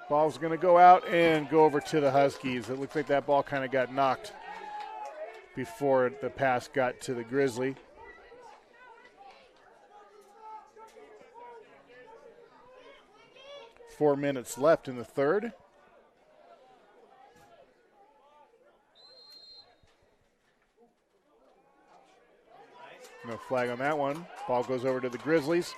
Ball's going to go out and go over to the Huskies. It looks like that ball kind of got knocked before the pass got to the Grizzly. Four minutes left in the third. No flag on that one. Ball goes over to the Grizzlies.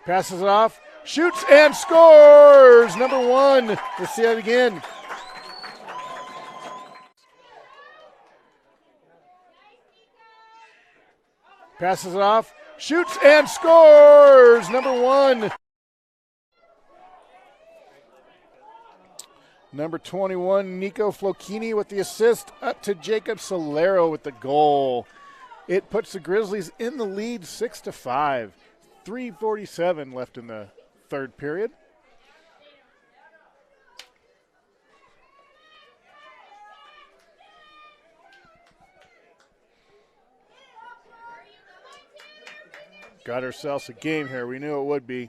Passes it off, shoots and scores! Number one. Let's see that again. Passes it off, shoots and scores! Number one. Number 21, Nico Flocchini with the assist, up to Jacob Solero with the goal. It puts the Grizzlies in the lead 6-5. 3:47 left in the third period. Got ourselves a game here. We knew it would be.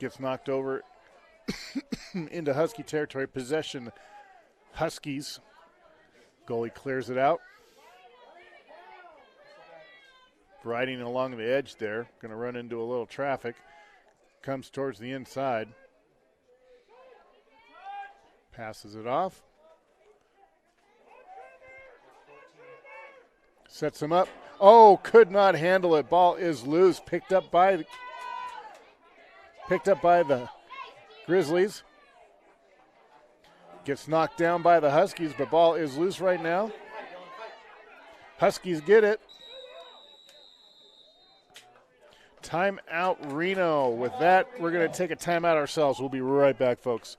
Gets knocked over into Husky territory. Possession, Huskies. Goalie clears it out. Riding along the edge there. Going to run into a little traffic. Comes towards the inside. Passes it off. Sets him up. Could not handle it. Ball is loose. Picked up by the Grizzlies. Gets knocked down by the Huskies, but ball is loose right now. Huskies get it. Timeout, Reno. With that, we're going to take a timeout ourselves. We'll be right back, folks.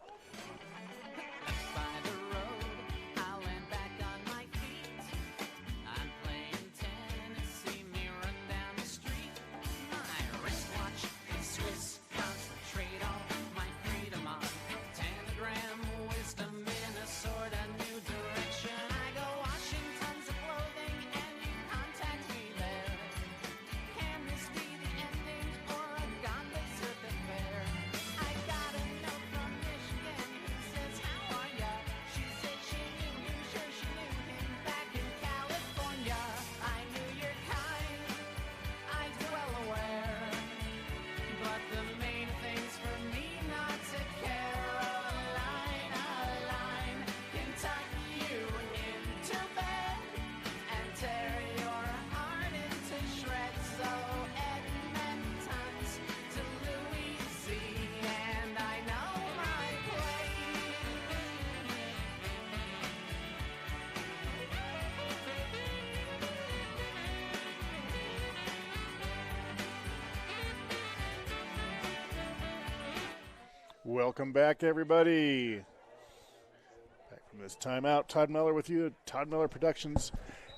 Welcome back, everybody. Back from this timeout, Todd Miller with you, Todd Miller Productions,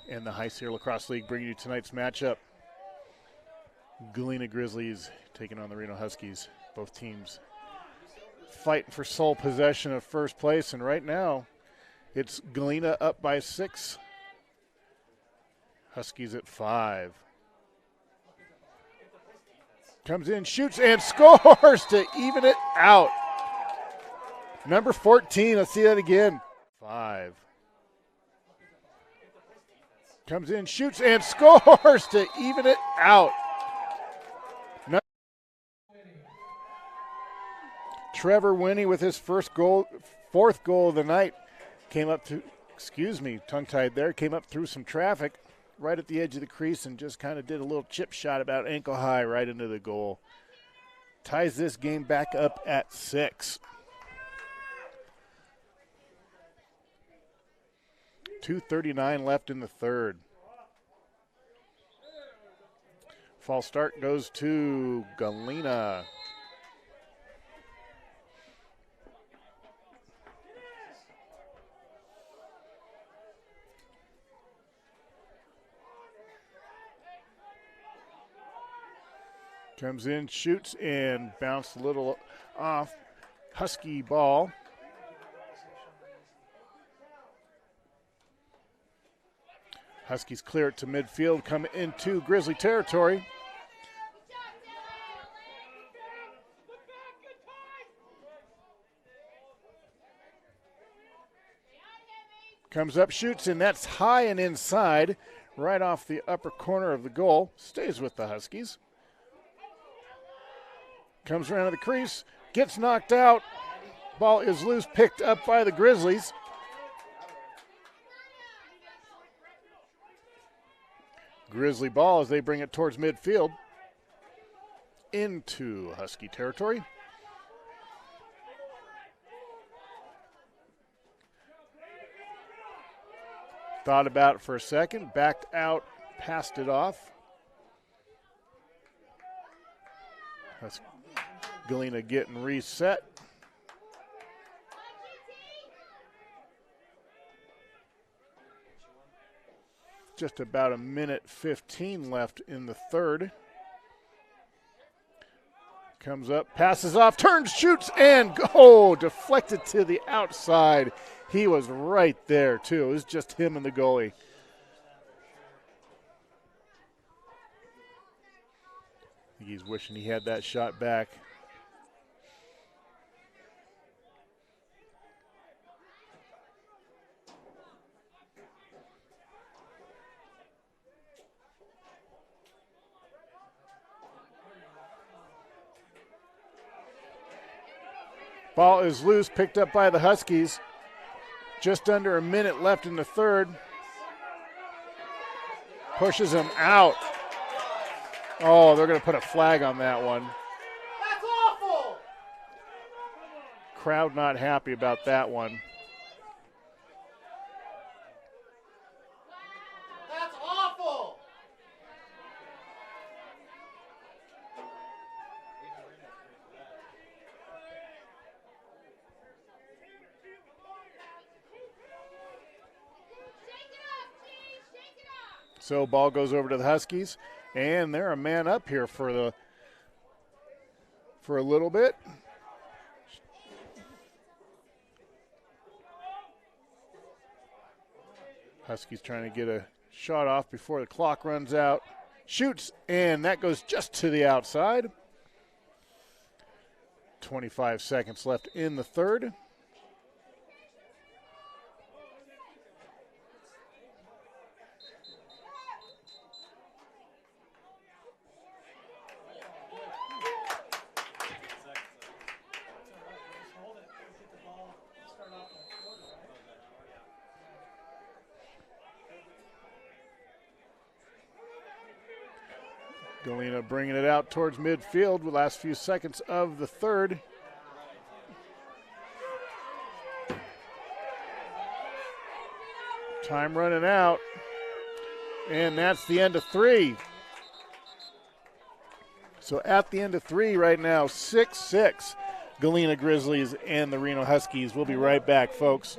and the High Sierra Lacrosse League bringing you tonight's matchup. Galena Grizzlies taking on the Reno Huskies. Both teams fighting for sole possession of first place, and right now it's Galena up by 6, Huskies at 5. Comes in, shoots, and scores to even it out. Number 14, let's see that again. 5. Comes in, shoots, and scores to even it out. Trevor Winnie with his fourth goal of the night. Came up to, tongue-tied there, came up through some traffic right at the edge of the crease and just kind of did a little chip shot about ankle high right into the goal. Ties this game back up at 6. 2:39 left in the third. False start goes to Galena. Comes in, shoots, and bounced a little off. Husky ball. Huskies clear it to midfield, come into Grizzly territory. Comes up, shoots, and that's high and inside, right off the upper corner of the goal. Stays with the Huskies. Comes around to the crease, gets knocked out. Ball is loose, picked up by the Grizzlies. Grizzly ball as they bring it towards midfield. Into Husky territory. Thought about it for a second, backed out, passed it off. Galena getting reset. Just about a minute 15 left in the third. Comes up, passes off, turns, shoots, and go! Deflected to the outside. He was right there, too. It was just him and the goalie. I think he's wishing he had that shot back. Ball is loose, picked up by the Huskies. Just under a minute left in the third. Pushes him out. Oh, they're going to put a flag on that one. That's awful! Crowd not happy about that one. That's awful! So ball goes over to the Huskies, and they're a man up here for a little bit. Huskies trying to get a shot off before the clock runs out. Shoots, and that goes just to the outside. 25 seconds left in the third. Galena bringing it out towards midfield with the last few seconds of the third. Time running out, and that's the end of three. So at the end of three right now, 6-6, Galena Grizzlies and the Reno Huskies. We'll be right back, folks.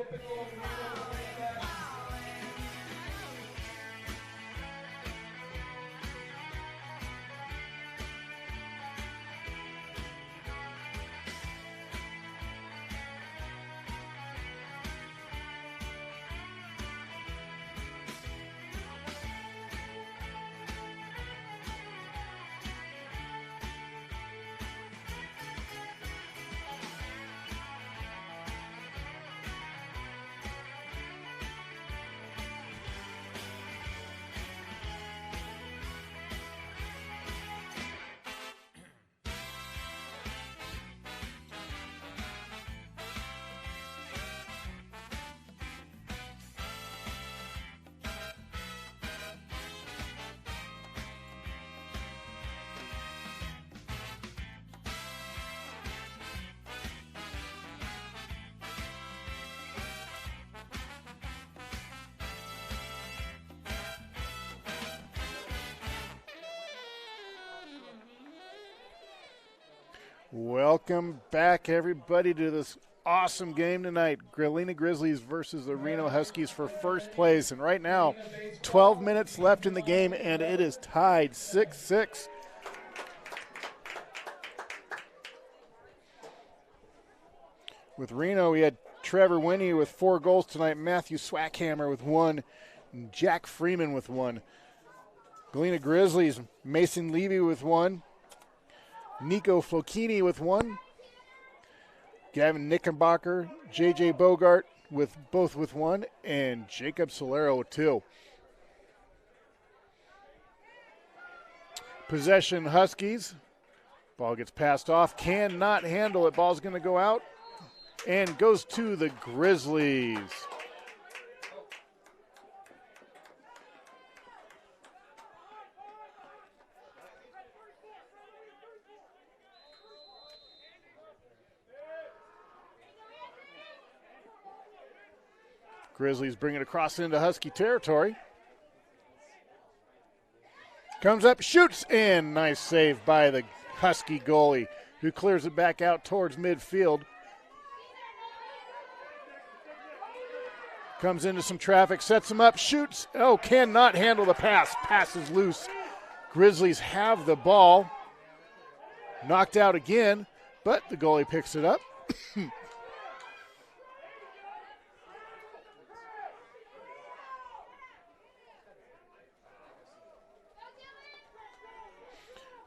Welcome back, everybody, to this awesome game tonight. Galena Grizzlies versus the Reno Huskies for first place. And right now, 12 minutes left in the game, and it is tied 6-6. With Reno, we had Trevor Winnie with 4 goals tonight, Matthew Swackhammer with 1, and Jack Freeman with 1. Galena Grizzlies, Mason Levy with 1. Nico Flocchini with 1. Gavin Knickerbocker, J.J. Bogart with both with 1, and Jacob Solero with 2. Possession Huskies. Ball gets passed off. Cannot handle it. Ball's going to go out and goes to the Grizzlies. Grizzlies bring it across into Husky territory. Comes up, shoots, and nice save by the Husky goalie, who clears it back out towards midfield. Comes into some traffic, sets him up, shoots. Oh, cannot handle the pass. Pass is loose. Grizzlies have the ball. Knocked out again, but the goalie picks it up.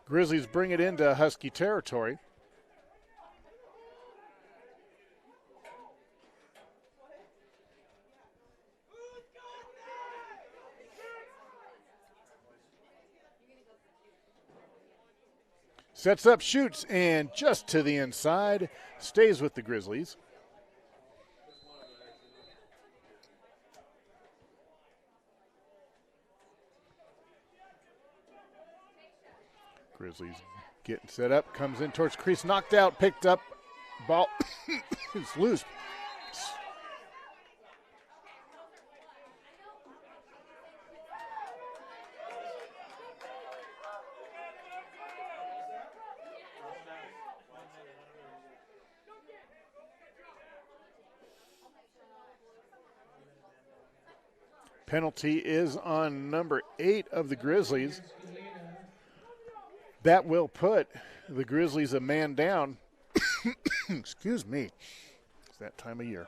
Grizzlies bring it into Husky territory. Sets up, shoots, and just to the inside. Stays with the Grizzlies. Grizzlies getting set up, comes in towards crease, knocked out, picked up, ball is loose. Penalty is on number 8 of the Grizzlies. Galena. That will put the Grizzlies a man down. Excuse me. It's that time of year.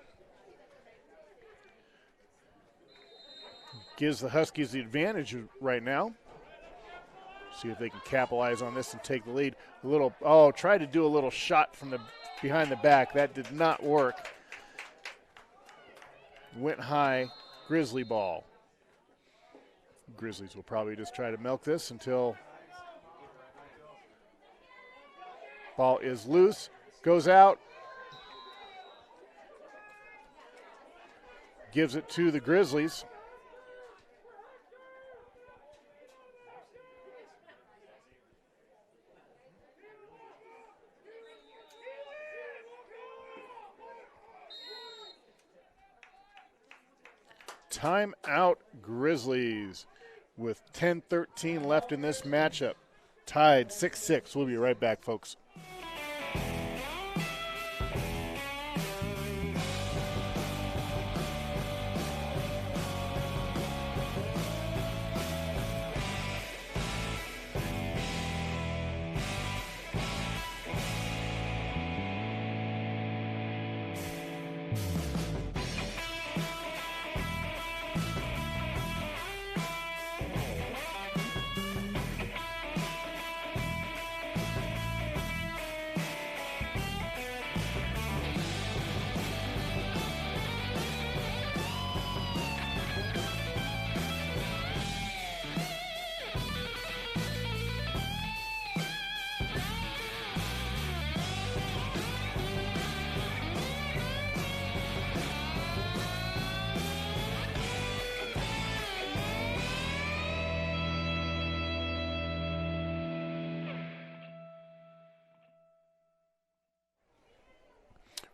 Gives the Huskies the advantage right now. See if they can capitalize on this and take the lead. Tried to do a little shot from the behind the back. That did not work. Went high. Grizzly ball. Grizzlies will probably just try to milk this until ball is loose. Goes out. Gives it to the Grizzlies. Timeout Grizzlies with 10:13 left in this matchup. Tied 6-6. We'll be right back, folks.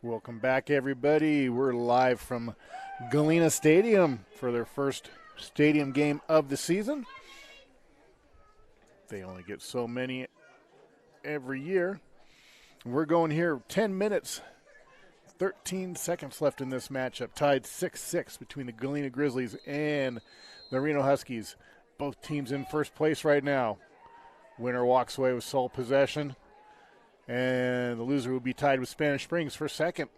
Welcome back, everybody. We're live from Galena Stadium for their first stadium game of the season. They only get so many every year. We're going here 10 minutes, 13 seconds left in this matchup. Tied 6-6 between the Galena Grizzlies and the Reno Huskies. Both teams in first place right now. Winner walks away with sole possession. And the loser will be tied with Spanish Springs for second.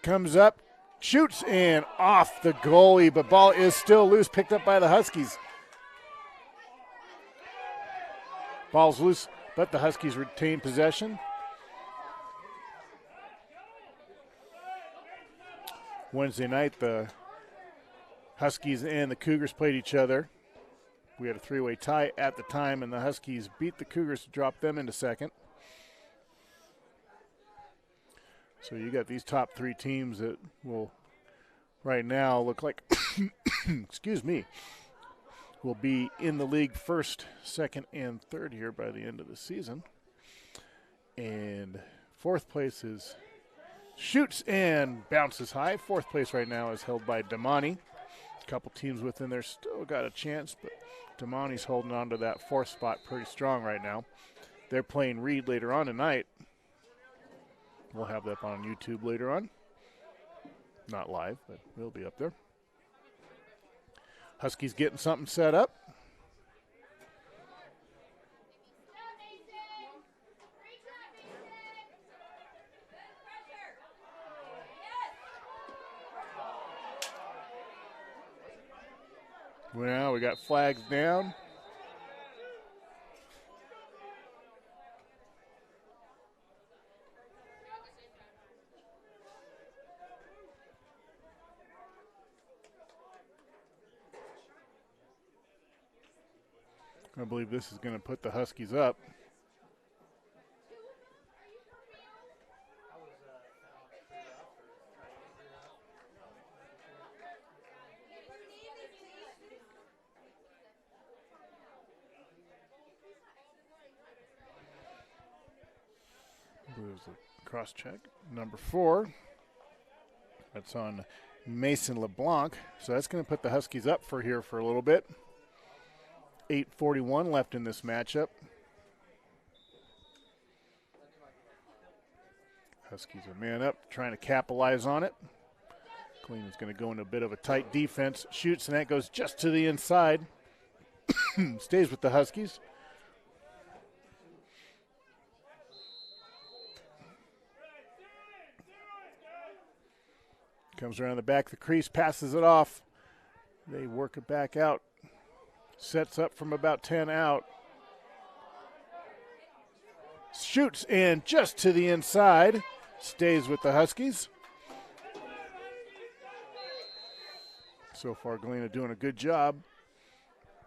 Comes up, shoots, and off the goalie, but ball is still loose, picked up by the Huskies. Ball's loose, but the Huskies retain possession. Wednesday night, the Huskies and the Cougars played each other. We had a three-way tie at the time, and the Huskies beat the Cougars to drop them into second. So you got these top three teams that will right now look like, excuse me, will be in the league first, second, and third here by the end of the season. And fourth place is shoots and bounces high. Fourth place right now is held by Damani. A couple teams within there still got a chance, but Damani's holding on to that fourth spot pretty strong right now. They're playing Reed later on tonight. We'll have that on YouTube later on. Not live, but we'll be up there. Huskies getting something set up. Well, we got flags down. I believe this is going to put the Huskies up. There's a cross check. Number 4. That's on Mason LeBlanc. So that's going to put the Huskies up for here for a little bit. 8:41 left in this matchup. Huskies a man up, trying to capitalize on it. Galena's going to go into a bit of a tight defense. Shoots, and that goes just to the inside. Stays with the Huskies. Comes around the back of the crease, passes it off. They work it back out. Sets up from about 10 out. Shoots, and just to the inside. Stays with the Huskies. So far, Galena doing a good job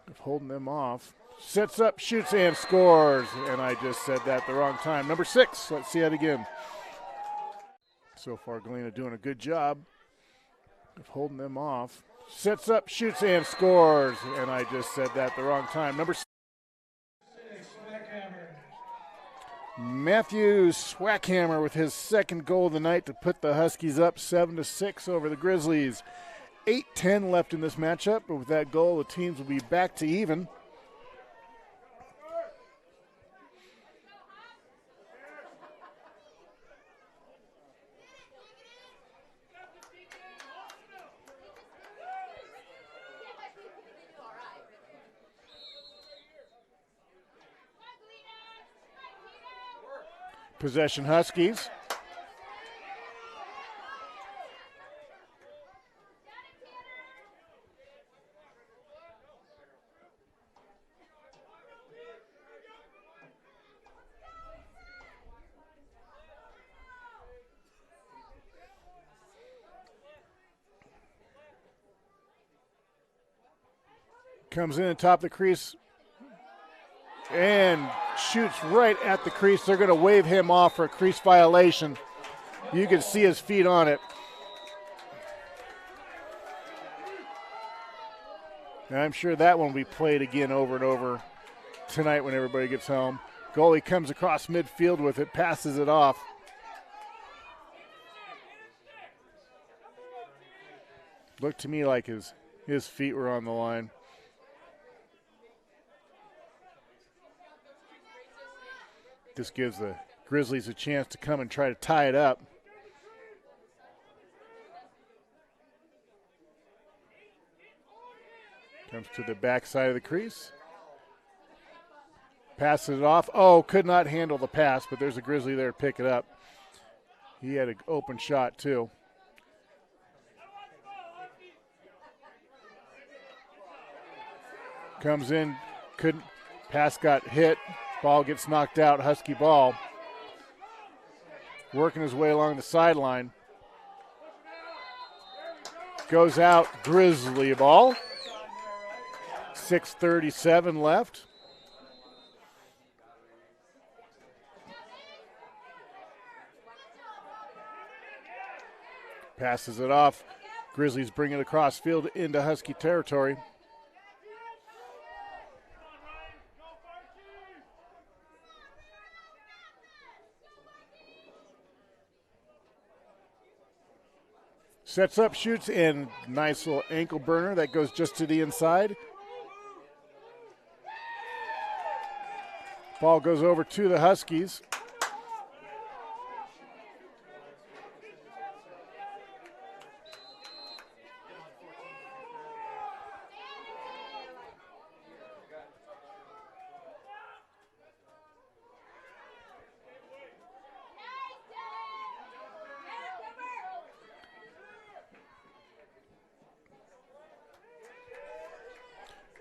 of holding them off. Sets up, shoots, and scores. And I just said that the wrong time. Number 6, let's see that again. So far, Galena doing a good job of holding them off. Sets up, shoots, and scores. And I just said that the wrong time. Number 6, Matthew Swackhammer with his second goal of the night to put the Huskies up 7-6 over the Grizzlies. 8:10 left in this matchup, but with that goal, the teams will be back to even. Possession Huskies. Comes in at top of the crease and shoots right at the crease. They're going to wave him off for a crease violation. You can see his feet on it. And I'm sure that one will be played again over and over tonight when everybody gets home. Goalie comes across midfield with it, passes it off. Looked to me like his feet were on the line. This gives the Grizzlies a chance to come and try to tie it up. Comes to the backside of the crease. Passes it off. Oh, could not handle the pass, but there's a Grizzly there to pick it up. He had an open shot, too. Comes in, couldn't. Pass got hit. Ball gets knocked out, Husky ball. Working his way along the sideline. Goes out, Grizzly ball. 6:37 left. Passes it off. Grizzlies bring it across field into Husky territory. Sets up, shoots, and nice little ankle burner that goes just to the inside. Ball goes over to the Huskies.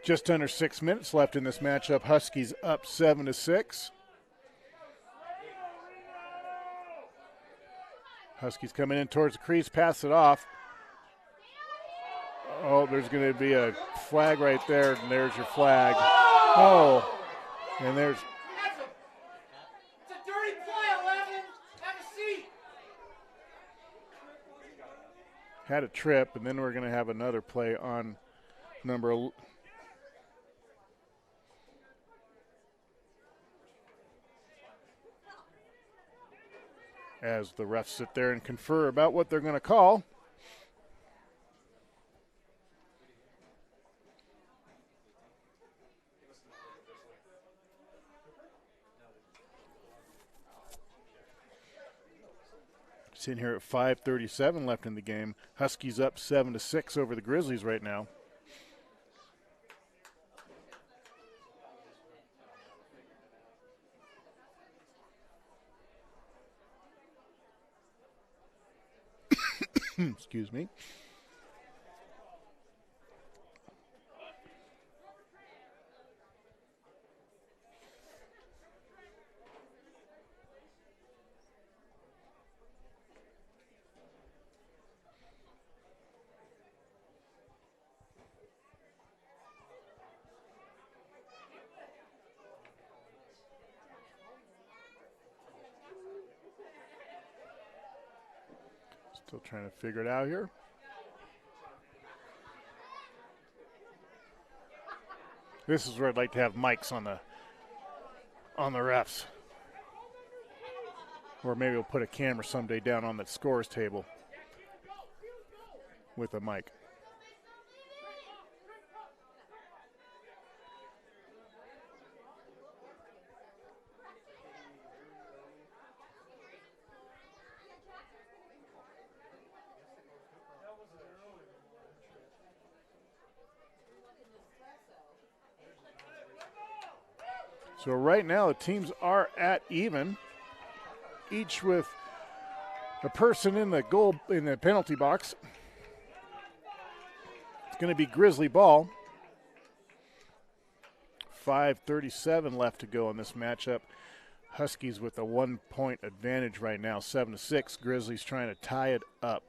Just under 6 minutes left in this matchup. Huskies up 7-6. Huskies coming in towards the crease, pass it off. Oh, there's going to be a flag right there, and there's your flag. Oh, and there's. It's a dirty play, 11. Have a seat. Had a trip, and then we're going to have another play on number. As the refs sit there and confer about what they're going to call. Sitting here at 5:37 left in the game. Huskies up 7-6 over the Grizzlies right now. Excuse me. Still trying to figure it out here. This is where I'd like to have mics on the refs. Or maybe we'll put a camera someday down on that scores table with a mic. So right now the teams are at even, each with a person in the goal in the penalty box. It's going to be Grizzly ball. 5:37 left to go in this matchup. Huskies with a 1-point advantage right now, 7-6. Grizzlies trying to tie it up.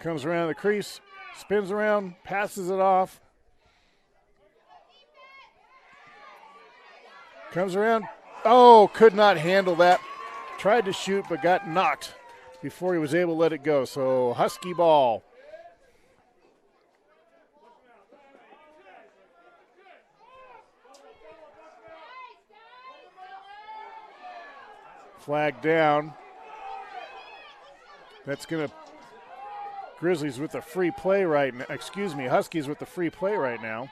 Comes around the crease, spins around, passes it off. Comes around. Oh, could not handle that. Tried to shoot, but got knocked before he was able to let it go. So Husky ball. Flag down. That's going to Grizzlies with the free play right now. Excuse me, Huskies with the free play right now.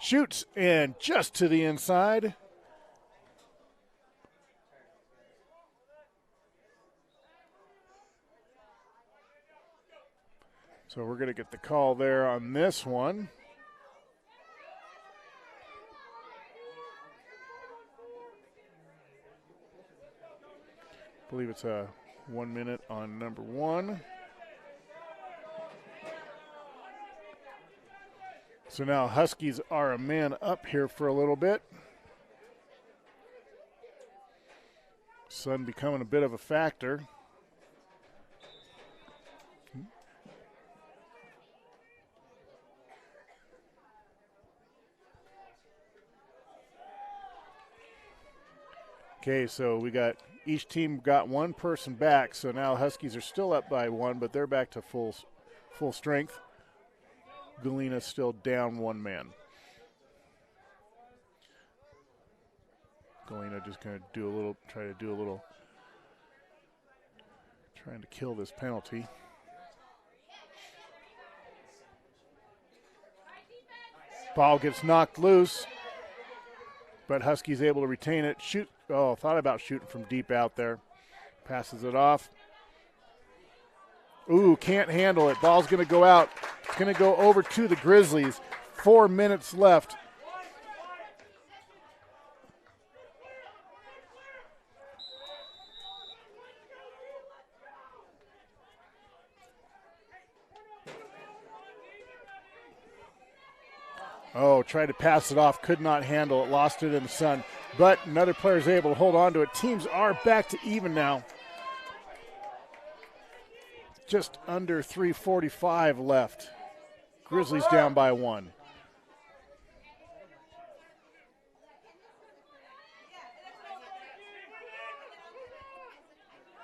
Shoots and just to the inside. So we're going to get the call there on this one. I believe it's a 1 minute on number one. So now Huskies are a man up here for a little bit. Sun becoming a bit of a factor. Okay, so we got each team got one person back, so now Huskies are still up by one, but they're back to full strength. Galena still down one man. Galena just going to do a little, trying to kill this penalty. Ball gets knocked loose, but Huskies able to retain it. Shoot. Oh, thought about shooting from deep out there. Passes it off. Ooh, can't handle it. Ball's going to go out. It's going to go over to the Grizzlies. 4 minutes left. Oh, tried to pass it off, could not handle it, lost it in the sun. But another player is able to hold on to it. Teams are back to even now. Just under 3:45 left. Grizzlies down by one.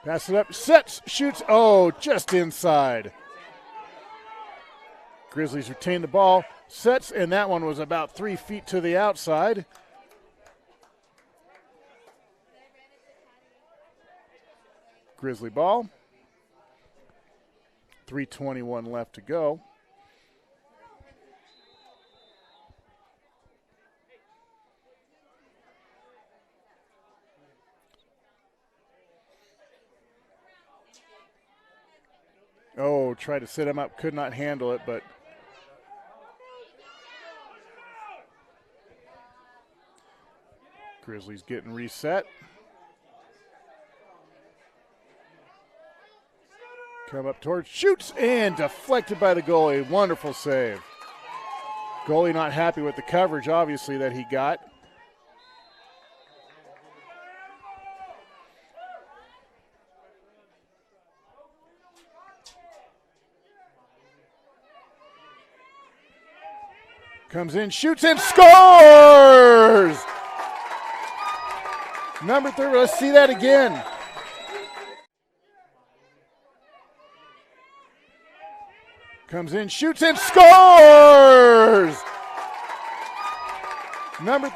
Pass it up, sets, shoots, oh, just inside. Grizzlies retain the ball, sets, and that one was about 3 feet to the outside. Grizzly ball. 3:21 left to go. Oh, tried to set him up, could not handle it, but Grizzlies getting reset. Come up towards, shoots, and deflected by the goalie. Wonderful save. Goalie not happy with the coverage, obviously, that he got. Comes in, shoots, and scores! Number 3, let's see that again. Comes in, shoots, and scores! Number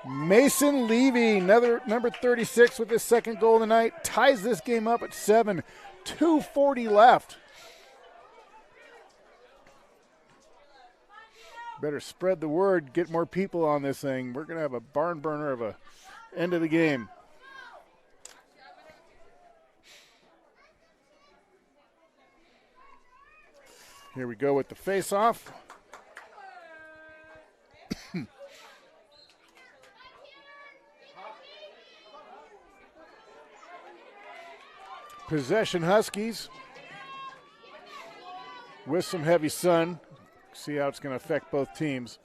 Mason Levy, another number 36 with his second goal of the night, ties this game up at 7. 2:40 left. Better spread the word, get more people on this thing. We're going to have a barn burner of a end of the game. Here we go with the face-off. Possession Huskies with some heavy sun. See how it's going to affect both teams.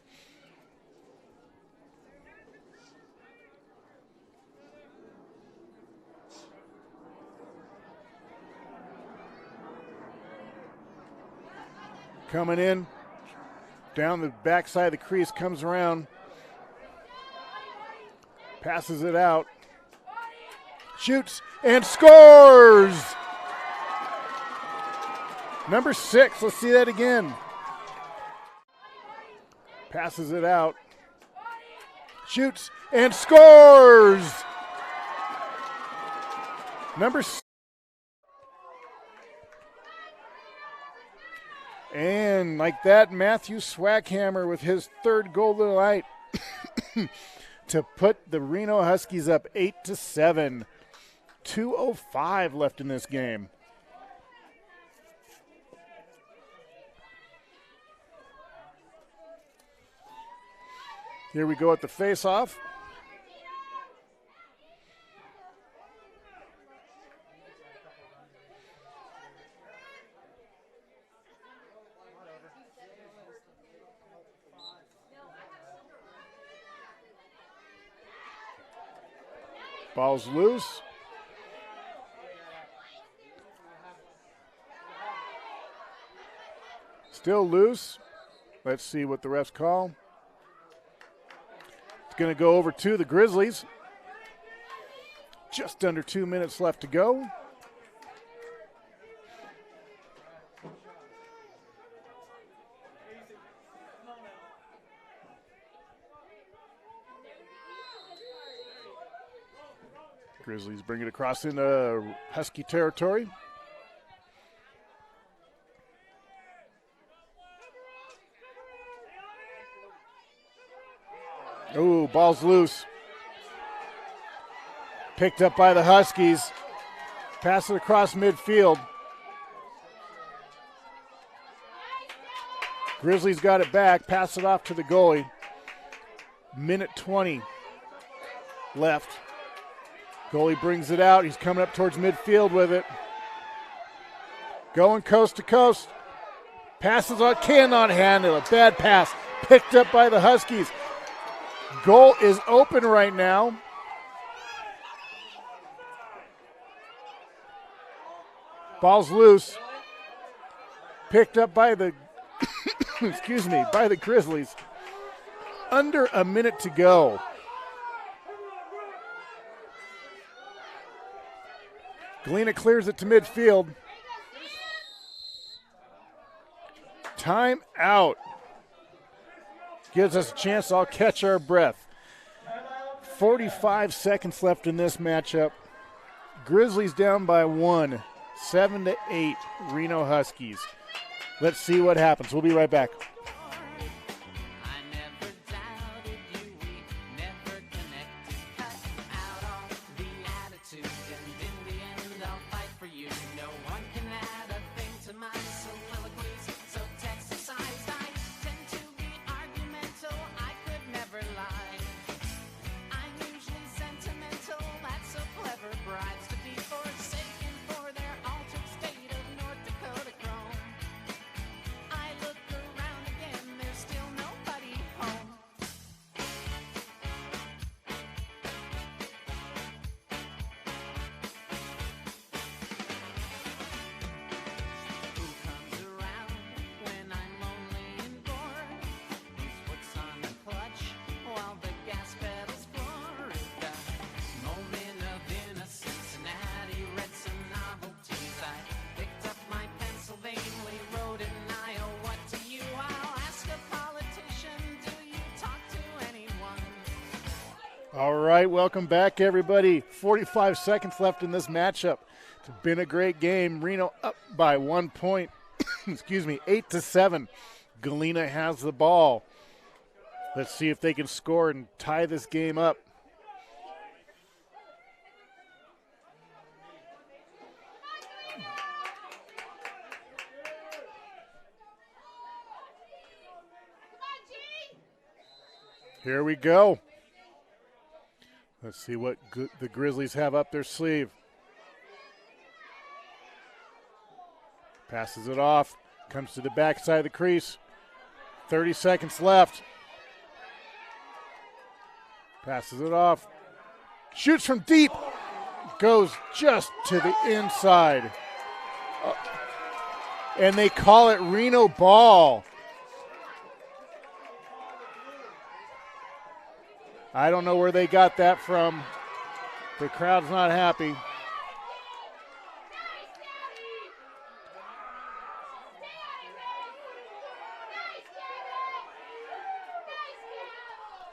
Coming in, down the backside of the crease, comes around, passes it out, shoots, and scores! Number 6, let's see that again. Passes it out, shoots, and scores! Number 6. And like that, Matthew Swackhammer with his third goal of the night to put the Reno Huskies up 8-7. 2:05 left in this game. Here we go at the face-off. Ball's loose. Still loose. Let's see what the refs call. It's going to go over to the Grizzlies. Just under 2 minutes left to go. Grizzlies bring it across into Husky territory. Ooh, ball's loose. Picked up by the Huskies. Pass it across midfield. Grizzlies got it back. Pass it off to the goalie. Minute 20 left. Goalie brings it out. He's coming up towards midfield with it. Going coast to coast. Passes on, cannot handle it. Bad pass. Picked up by the Huskies. Goal is open right now. Ball's loose. Picked up by the by the Grizzlies. Under a minute to go. Galena clears it to midfield. Time out. Gives us a chance to all catch our breath. 45 seconds left in this matchup. Grizzlies down by 1, 7-8, Reno Huskies. Let's see what happens. We'll be right back. All right, welcome back, everybody. 45 seconds left in this matchup. It's been a great game. Reno up by 1 point. Excuse me, 8-7. Galena has the ball. Let's see if they can score and tie this game up. Here we go. Let's see what the Grizzlies have up their sleeve. Passes it off. Comes to the backside of the crease. 30 seconds left. Passes it off. Shoots from deep. Goes just to the inside. And they call it Reno ball. I don't know where they got that from. The crowd's not happy.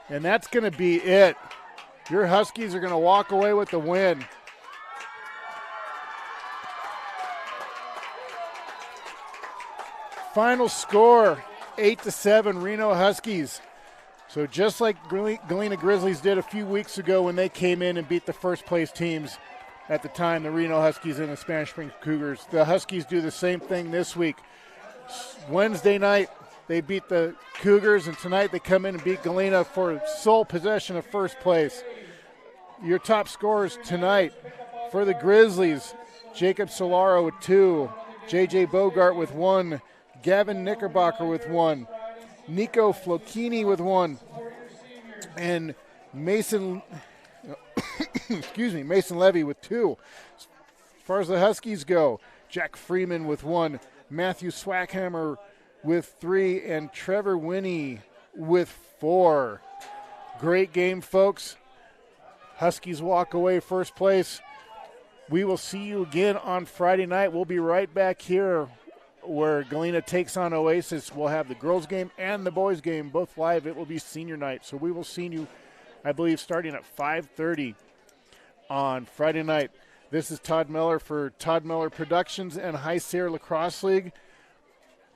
And that's going to be it. Your Huskies are going to walk away with the win. Final score, 8-7, Reno Huskies. So just like Galena Grizzlies did a few weeks ago when they came in and beat the first place teams at the time, the Reno Huskies and the Spanish Springs Cougars, the Huskies do the same thing this week. Wednesday night, they beat the Cougars, and tonight they come in and beat Galena for sole possession of first place. Your top scorers tonight for the Grizzlies, Jacob Solaro with 2, J.J. Bogart with 1, Gavin Knickerbocker with 1, Nico Flocchini with 1, and Mason Mason Levy with 2. As far as the Huskies go, Jack Freeman with 1, Matthew Swackhammer with 3, and Trevor Winnie with 4. Great game, folks. Huskies walk away first place. We will see you again on Friday night. We'll be right back here where Galena takes on Oasis. We'll have the girls game and the boys game both live. It will be senior night. So we will see you, I believe, starting at 5:30 on Friday night. This is Todd Miller for Todd Miller Productions and High Sierra Lacrosse League.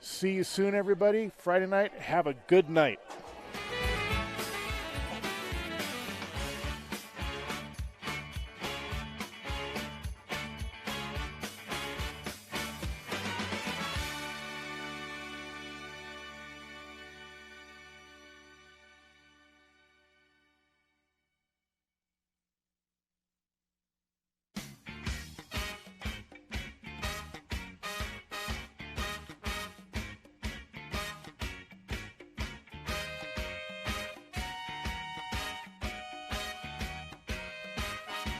See you soon, everybody. Friday night. Have a good night.